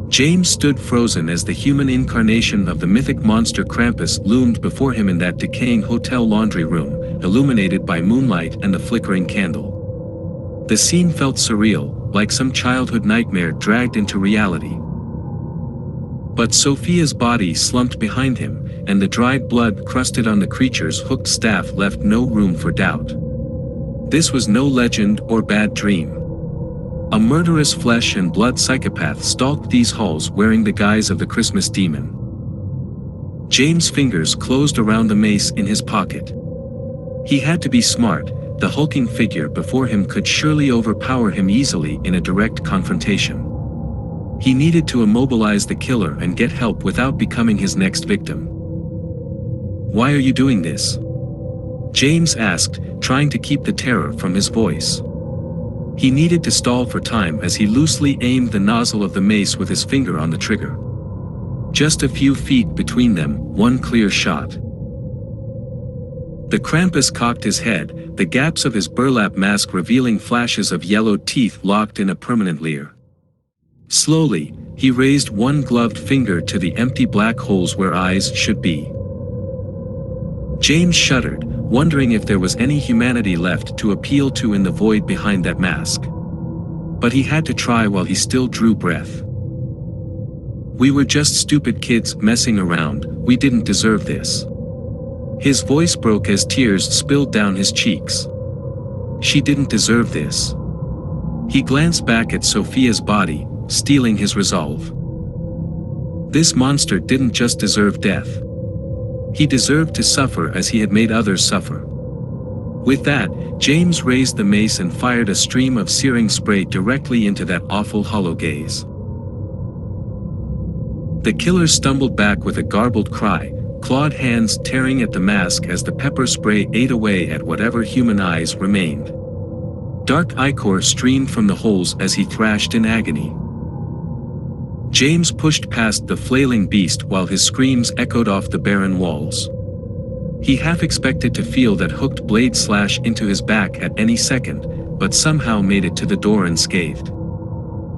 James stood frozen as the human incarnation of the mythic monster Krampus loomed before him in that decaying hotel laundry room, illuminated by moonlight and a flickering candle. The scene felt surreal, like some childhood nightmare dragged into reality. But Sophia's body slumped behind him, and the dried blood crusted on the creature's hooked staff left no room for doubt. This was no legend or bad dream. A murderous flesh and blood psychopath stalked these halls wearing the guise of the Christmas demon. James' fingers closed around the mace in his pocket. He had to be smart. The hulking figure before him could surely overpower him easily in a direct confrontation. He needed to immobilize the killer and get help without becoming his next victim. "Why are you doing this?" James asked, trying to keep the terror from his voice. He needed to stall for time as he loosely aimed the nozzle of the mace with his finger on the trigger. Just a few feet between them, one clear shot. The Krampus cocked his head, the gaps of his burlap mask revealing flashes of yellowed teeth locked in a permanent leer. Slowly, he raised one gloved finger to the empty black holes where eyes should be. James shuddered, wondering if there was any humanity left to appeal to in the void behind that mask. But he had to try while he still drew breath. "We were just stupid kids messing around, we didn't deserve this." His voice broke as tears spilled down his cheeks. She didn't deserve this. He glanced back at Sophia's body, steeling his resolve. This monster didn't just deserve death. He deserved to suffer as he had made others suffer. With that, James raised the mace and fired a stream of searing spray directly into that awful hollow gaze. The killer stumbled back with a garbled cry, clawed hands tearing at the mask as the pepper spray ate away at whatever human eyes remained. Dark ichor streamed from the holes as he thrashed in agony. James pushed past the flailing beast while his screams echoed off the barren walls. He half expected to feel that hooked blade slash into his back at any second, but somehow made it to the door unscathed.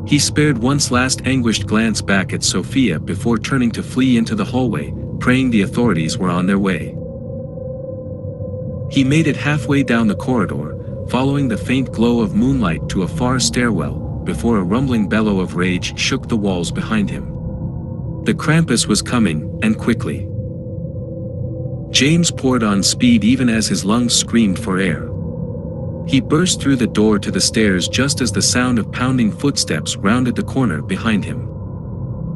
He spared one last anguished glance back at Sophia before turning to flee into the hallway, praying the authorities were on their way. He made it halfway down the corridor, following the faint glow of moonlight to a far stairwell, before a rumbling bellow of rage shook the walls behind him. The Krampus was coming, and quickly. James poured on speed even as his lungs screamed for air. He burst through the door to the stairs just as the sound of pounding footsteps rounded the corner behind him.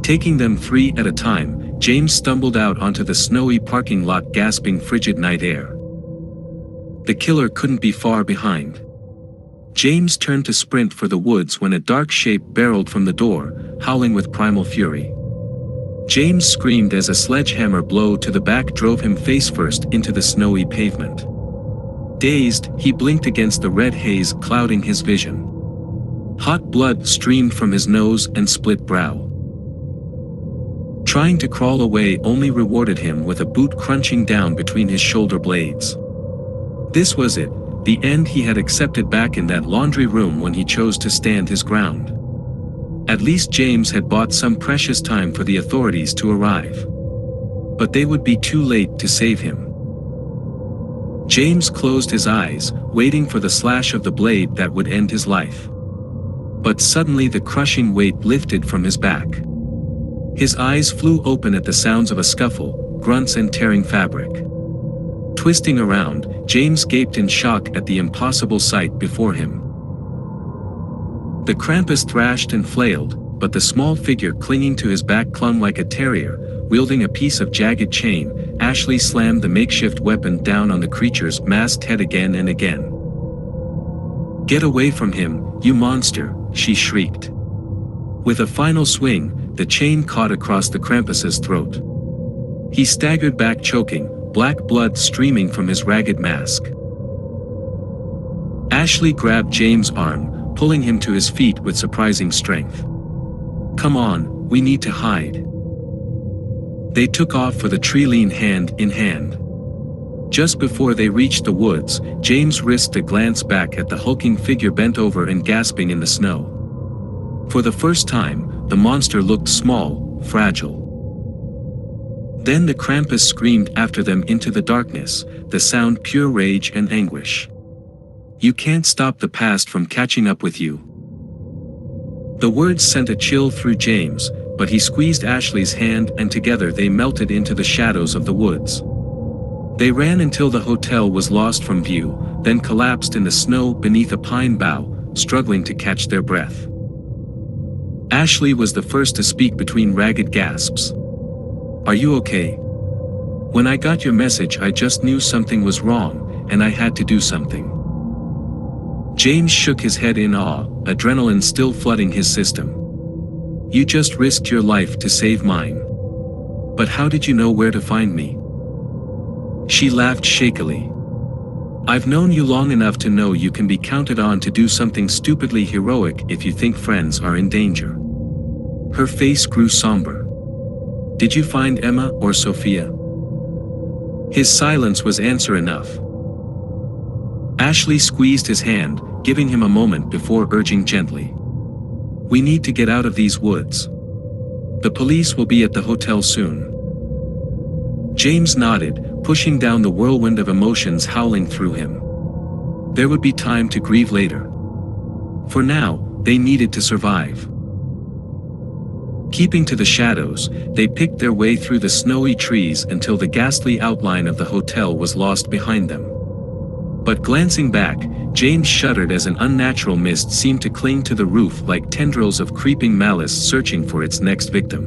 Taking them three at a time, James stumbled out onto the snowy parking lot gasping frigid night air. The killer couldn't be far behind. James turned to sprint for the woods when a dark shape barreled from the door, howling with primal fury. James screamed as a sledgehammer blow to the back drove him face first into the snowy pavement. Dazed, he blinked against the red haze clouding his vision. Hot blood streamed from his nose and split brow. Trying to crawl away only rewarded him with a boot crunching down between his shoulder blades. This was it. The end he had accepted back in that laundry room when he chose to stand his ground. At least James had bought some precious time for the authorities to arrive. But they would be too late to save him. James closed his eyes, waiting for the slash of the blade that would end his life. But suddenly the crushing weight lifted from his back. His eyes flew open at the sounds of a scuffle, grunts and tearing fabric. Twisting around, James gaped in shock at the impossible sight before him. The Krampus thrashed and flailed, but the small figure clinging to his back clung like a terrier, wielding a piece of jagged chain. Ashley slammed the makeshift weapon down on the creature's masked head again and again. "Get away from him, you monster," she shrieked. With a final swing, the chain caught across the Krampus's throat. He staggered back choking, black blood streaming from his ragged mask. Ashley grabbed James' arm, pulling him to his feet with surprising strength. "Come on, we need to hide." They took off for the tree, lean hand in hand. Just before they reached the woods, James risked a glance back at the hulking figure bent over and gasping in the snow. For the first time, the monster looked small, fragile. Then the Krampus screamed after them into the darkness, the sound pure rage and anguish. "You can't stop the past from catching up with you." The words sent a chill through James, but he squeezed Ashley's hand and together they melted into the shadows of the woods. They ran until the hotel was lost from view, then collapsed in the snow beneath a pine bough, struggling to catch their breath. Ashley was the first to speak between ragged gasps. "Are you okay? When I got your message I just knew something was wrong, and I had to do something." James shook his head in awe, adrenaline still flooding his system. "You just risked your life to save mine. But how did you know where to find me?" She laughed shakily. "I've known you long enough to know you can be counted on to do something stupidly heroic if you think friends are in danger." Her face grew somber. "Did you find Emma or Sophia?" His silence was answer enough. Ashley squeezed his hand, giving him a moment before urging gently. "We need to get out of these woods. The police will be at the hotel soon." James nodded, pushing down the whirlwind of emotions howling through him. There would be time to grieve later. For now, they needed to survive. Keeping to the shadows, they picked their way through the snowy trees until the ghastly outline of the hotel was lost behind them. But glancing back, James shuddered as an unnatural mist seemed to cling to the roof like tendrils of creeping malice searching for its next victim.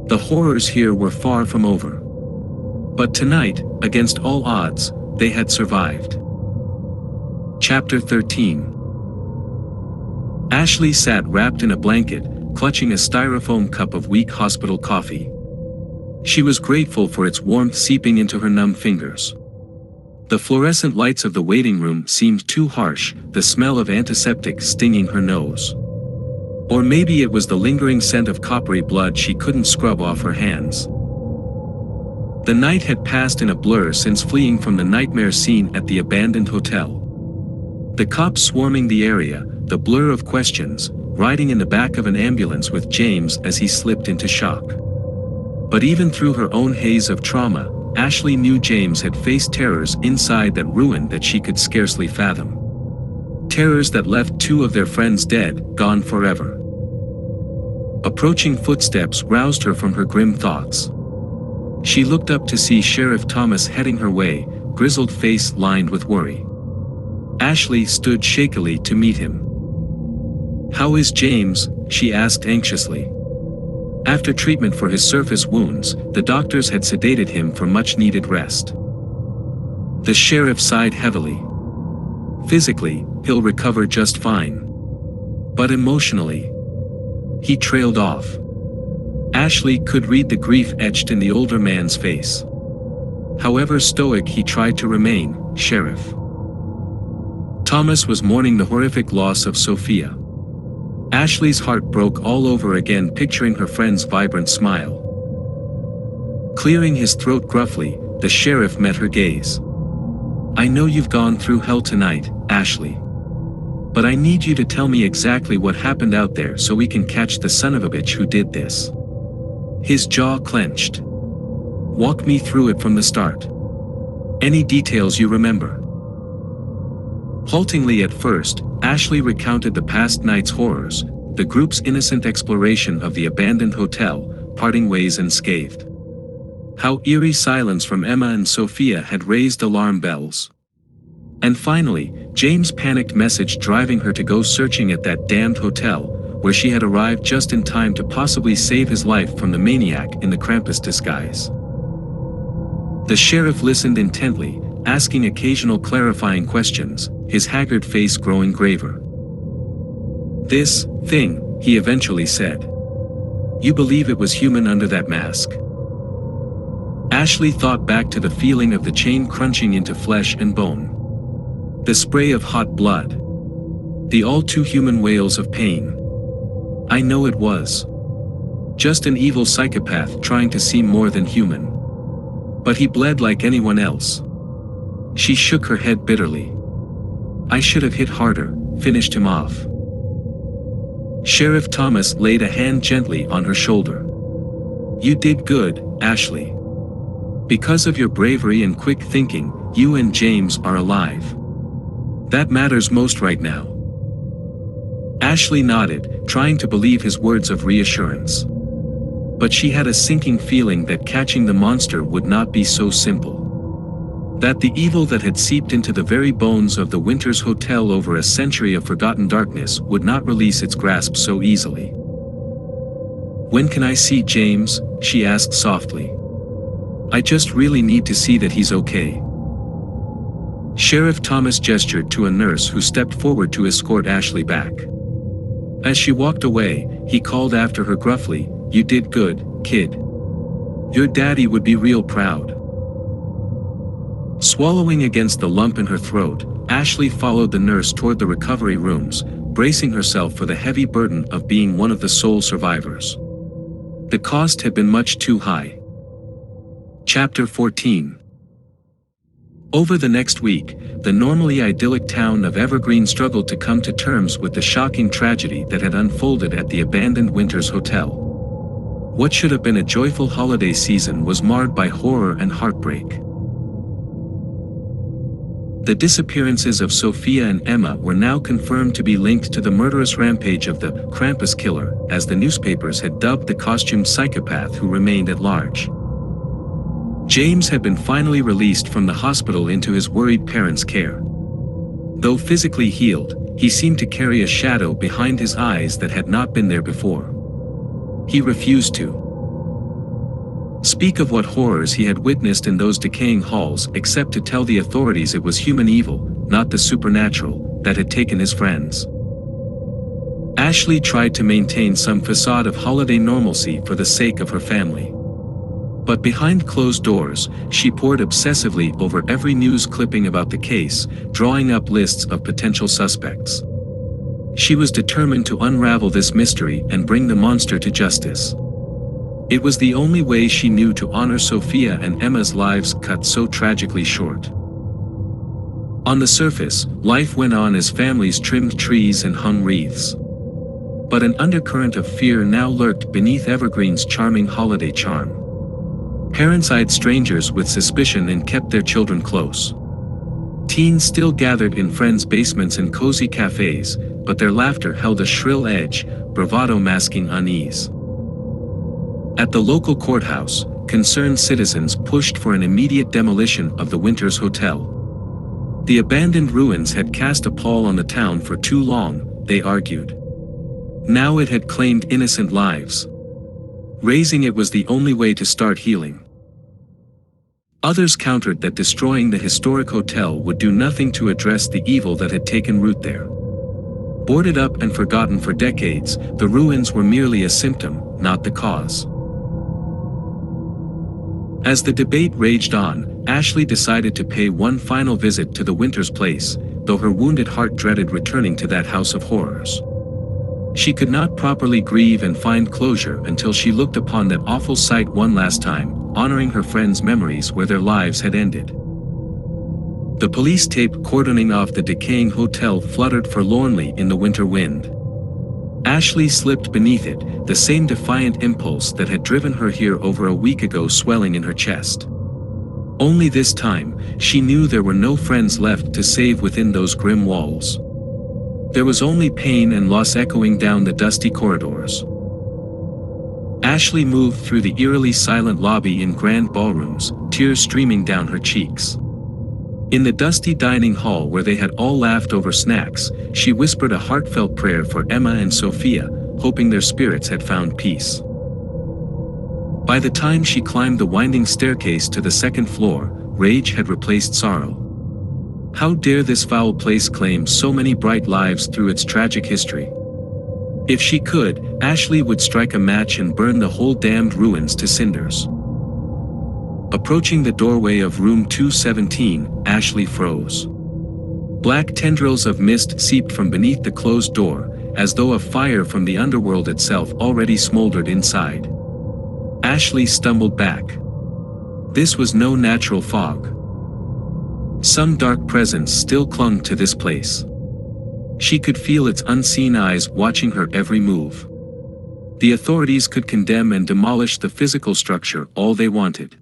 The horrors here were far from over. But tonight, against all odds, they had survived. Chapter 13. Ashley sat wrapped in a blanket, clutching a styrofoam cup of weak hospital coffee. She was grateful for its warmth seeping into her numb fingers. The fluorescent lights of the waiting room seemed too harsh, the smell of antiseptic stinging her nose. Or maybe it was the lingering scent of coppery blood she couldn't scrub off her hands. The night had passed in a blur since fleeing from the nightmare scene at the abandoned hotel. The cops swarming the area, the blur of questions, riding in the back of an ambulance with James as he slipped into shock. But even through her own haze of trauma, Ashley knew James had faced terrors inside that ruin that she could scarcely fathom. Terrors that left two of their friends dead, gone forever. Approaching footsteps roused her from her grim thoughts. She looked up to see Sheriff Thomas heading her way, grizzled face lined with worry. Ashley stood shakily to meet him. "How is James?" she asked anxiously. After treatment for his surface wounds, the doctors had sedated him for much-needed rest. The sheriff sighed heavily. "Physically, he'll recover just fine. But emotionally..." He trailed off. Ashley could read the grief etched in the older man's face. However stoic he tried to remain, Sheriff. Thomas was mourning the horrific loss of Sophia. Ashley's heart broke all over again picturing her friend's vibrant smile. Clearing his throat gruffly, the sheriff met her gaze. "I know you've gone through hell tonight, Ashley. But I need you to tell me exactly what happened out there so we can catch the son of a bitch who did this." His jaw clenched. "Walk me through it from the start. Any details you remember." Haltingly at first, Ashley recounted the past night's horrors, the group's innocent exploration of the abandoned hotel, parting ways unscathed. How eerie silence from Emma and Sophia had raised alarm bells. And finally, James' panicked message driving her to go searching at that damned hotel, where she had arrived just in time to possibly save his life from the maniac in the Krampus disguise. The sheriff listened intently, asking occasional clarifying questions, his haggard face growing graver. "This thing he eventually said. You believe it was human under that mask? Ashley thought back to the feeling of the chain crunching into flesh and bone. The spray of hot blood. The all-too-human wails of pain. I know it was. Just an evil psychopath trying to seem more than human. But he bled like anyone else. She shook her head bitterly. I should have hit harder, finished him off. Sheriff Thomas laid a hand gently on her shoulder. You did good, Ashley. Because of your bravery and quick thinking, you and James are alive. That matters most right now. Ashley nodded, trying to believe his words of reassurance. But she had a sinking feeling that catching the monster would not be so simple. That the evil that had seeped into the very bones of the Winters Hotel over a century of forgotten darkness would not release its grasp so easily. When can I see James? She asked softly. I just really need to see that he's okay. Sheriff Thomas gestured to a nurse who stepped forward to escort Ashley back. As she walked away, he called after her gruffly, You did good, kid. Your daddy would be real proud. Swallowing against the lump in her throat, Ashley followed the nurse toward the recovery rooms, bracing herself for the heavy burden of being one of the sole survivors. The cost had been much too high. Chapter 14. Over the next week, the normally idyllic town of Evergreen struggled to come to terms with the shocking tragedy that had unfolded at the abandoned Winters Hotel. What should have been a joyful holiday season was marred by horror and heartbreak. The disappearances of Sophia and Emma were now confirmed to be linked to the murderous rampage of the Krampus killer, as the newspapers had dubbed the costumed psychopath who remained at large. James had been finally released from the hospital into his worried parents' care. Though physically healed, he seemed to carry a shadow behind his eyes that had not been there before. He refused to speak of what horrors he had witnessed in those decaying halls, except to tell the authorities it was human evil, not the supernatural, that had taken his friends. Ashley tried to maintain some facade of holiday normalcy for the sake of her family. But behind closed doors, she pored obsessively over every news clipping about the case, drawing up lists of potential suspects. She was determined to unravel this mystery and bring the monster to justice. It was the only way she knew to honor Sophia and Emma's lives cut so tragically short. On the surface, life went on as families trimmed trees and hung wreaths. But an undercurrent of fear now lurked beneath Evergreen's charming holiday charm. Parents eyed strangers with suspicion and kept their children close. Teens still gathered in friends' basements and cozy cafes, but their laughter held a shrill edge, bravado masking unease. At the local courthouse, concerned citizens pushed for an immediate demolition of the Winters Hotel. The abandoned ruins had cast a pall on the town for too long, they argued. Now it had claimed innocent lives. Razing it was the only way to start healing. Others countered that destroying the historic hotel would do nothing to address the evil that had taken root there. Boarded up and forgotten for decades, the ruins were merely a symptom, not the cause. As the debate raged on, Ashley decided to pay one final visit to the Winters place, though her wounded heart dreaded returning to that house of horrors. She could not properly grieve and find closure until she looked upon that awful sight one last time, honoring her friends' memories where their lives had ended. The police tape cordoning off the decaying hotel fluttered forlornly in the winter wind. Ashley slipped beneath it, the same defiant impulse that had driven her here over a week ago swelling in her chest. Only this time, she knew there were no friends left to save within those grim walls. There was only pain and loss echoing down the dusty corridors. Ashley moved through the eerily silent lobby in grand ballrooms, tears streaming down her cheeks. In the dusty dining hall where they had all laughed over snacks, she whispered a heartfelt prayer for Emma and Sophia, hoping their spirits had found peace. By the time she climbed the winding staircase to the second floor, rage had replaced sorrow. How dare this foul place claim so many bright lives through its tragic history? If she could, Ashley would strike a match and burn the whole damned ruins to cinders. Approaching the doorway of room 217, Ashley froze. Black tendrils of mist seeped from beneath the closed door, as though a fire from the underworld itself already smoldered inside. Ashley stumbled back. This was no natural fog. Some dark presence still clung to this place. She could feel its unseen eyes watching her every move. The authorities could condemn and demolish the physical structure all they wanted.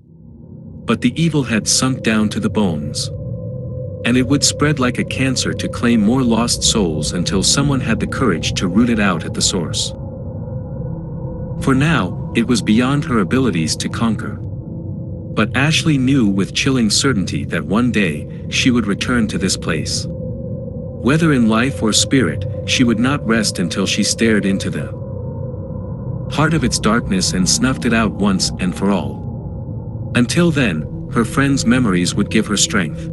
But the evil had sunk down to the bones. And it would spread like a cancer to claim more lost souls until someone had the courage to root it out at the source. For now, it was beyond her abilities to conquer. But Ashley knew with chilling certainty that one day, she would return to this place. Whether in life or spirit, she would not rest until she stared into the heart of its darkness and snuffed it out once and for all. Until then, her friends' memories would give her strength.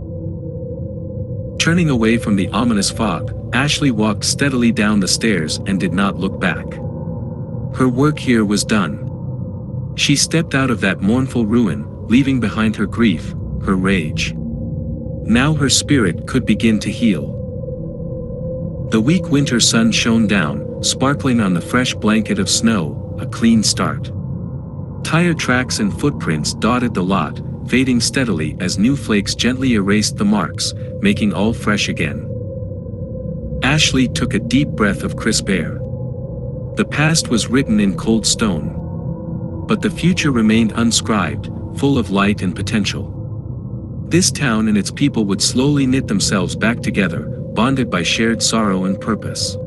Turning away from the ominous fog, Ashley walked steadily down the stairs and did not look back. Her work here was done. She stepped out of that mournful ruin, leaving behind her grief, her rage. Now her spirit could begin to heal. The weak winter sun shone down, sparkling on the fresh blanket of snow, a clean start. Tire tracks and footprints dotted the lot, fading steadily as new flakes gently erased the marks, making all fresh again. Ashley took a deep breath of crisp air. The past was written in cold stone. But the future remained unscribed, full of light and potential. This town and its people would slowly knit themselves back together, bonded by shared sorrow and purpose.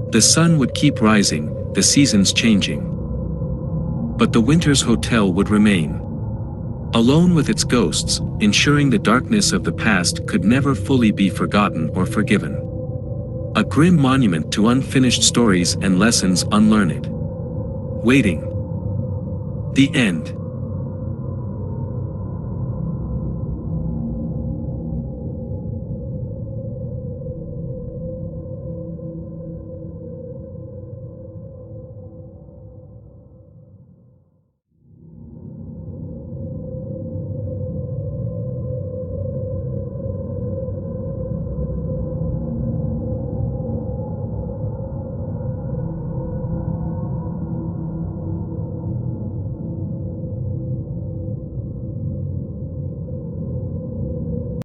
The sun would keep rising, the seasons changing. But the winter's hotel would remain. Alone with its ghosts, ensuring the darkness of the past could never fully be forgotten or forgiven. A grim monument to unfinished stories and lessons unlearned. Waiting. The end.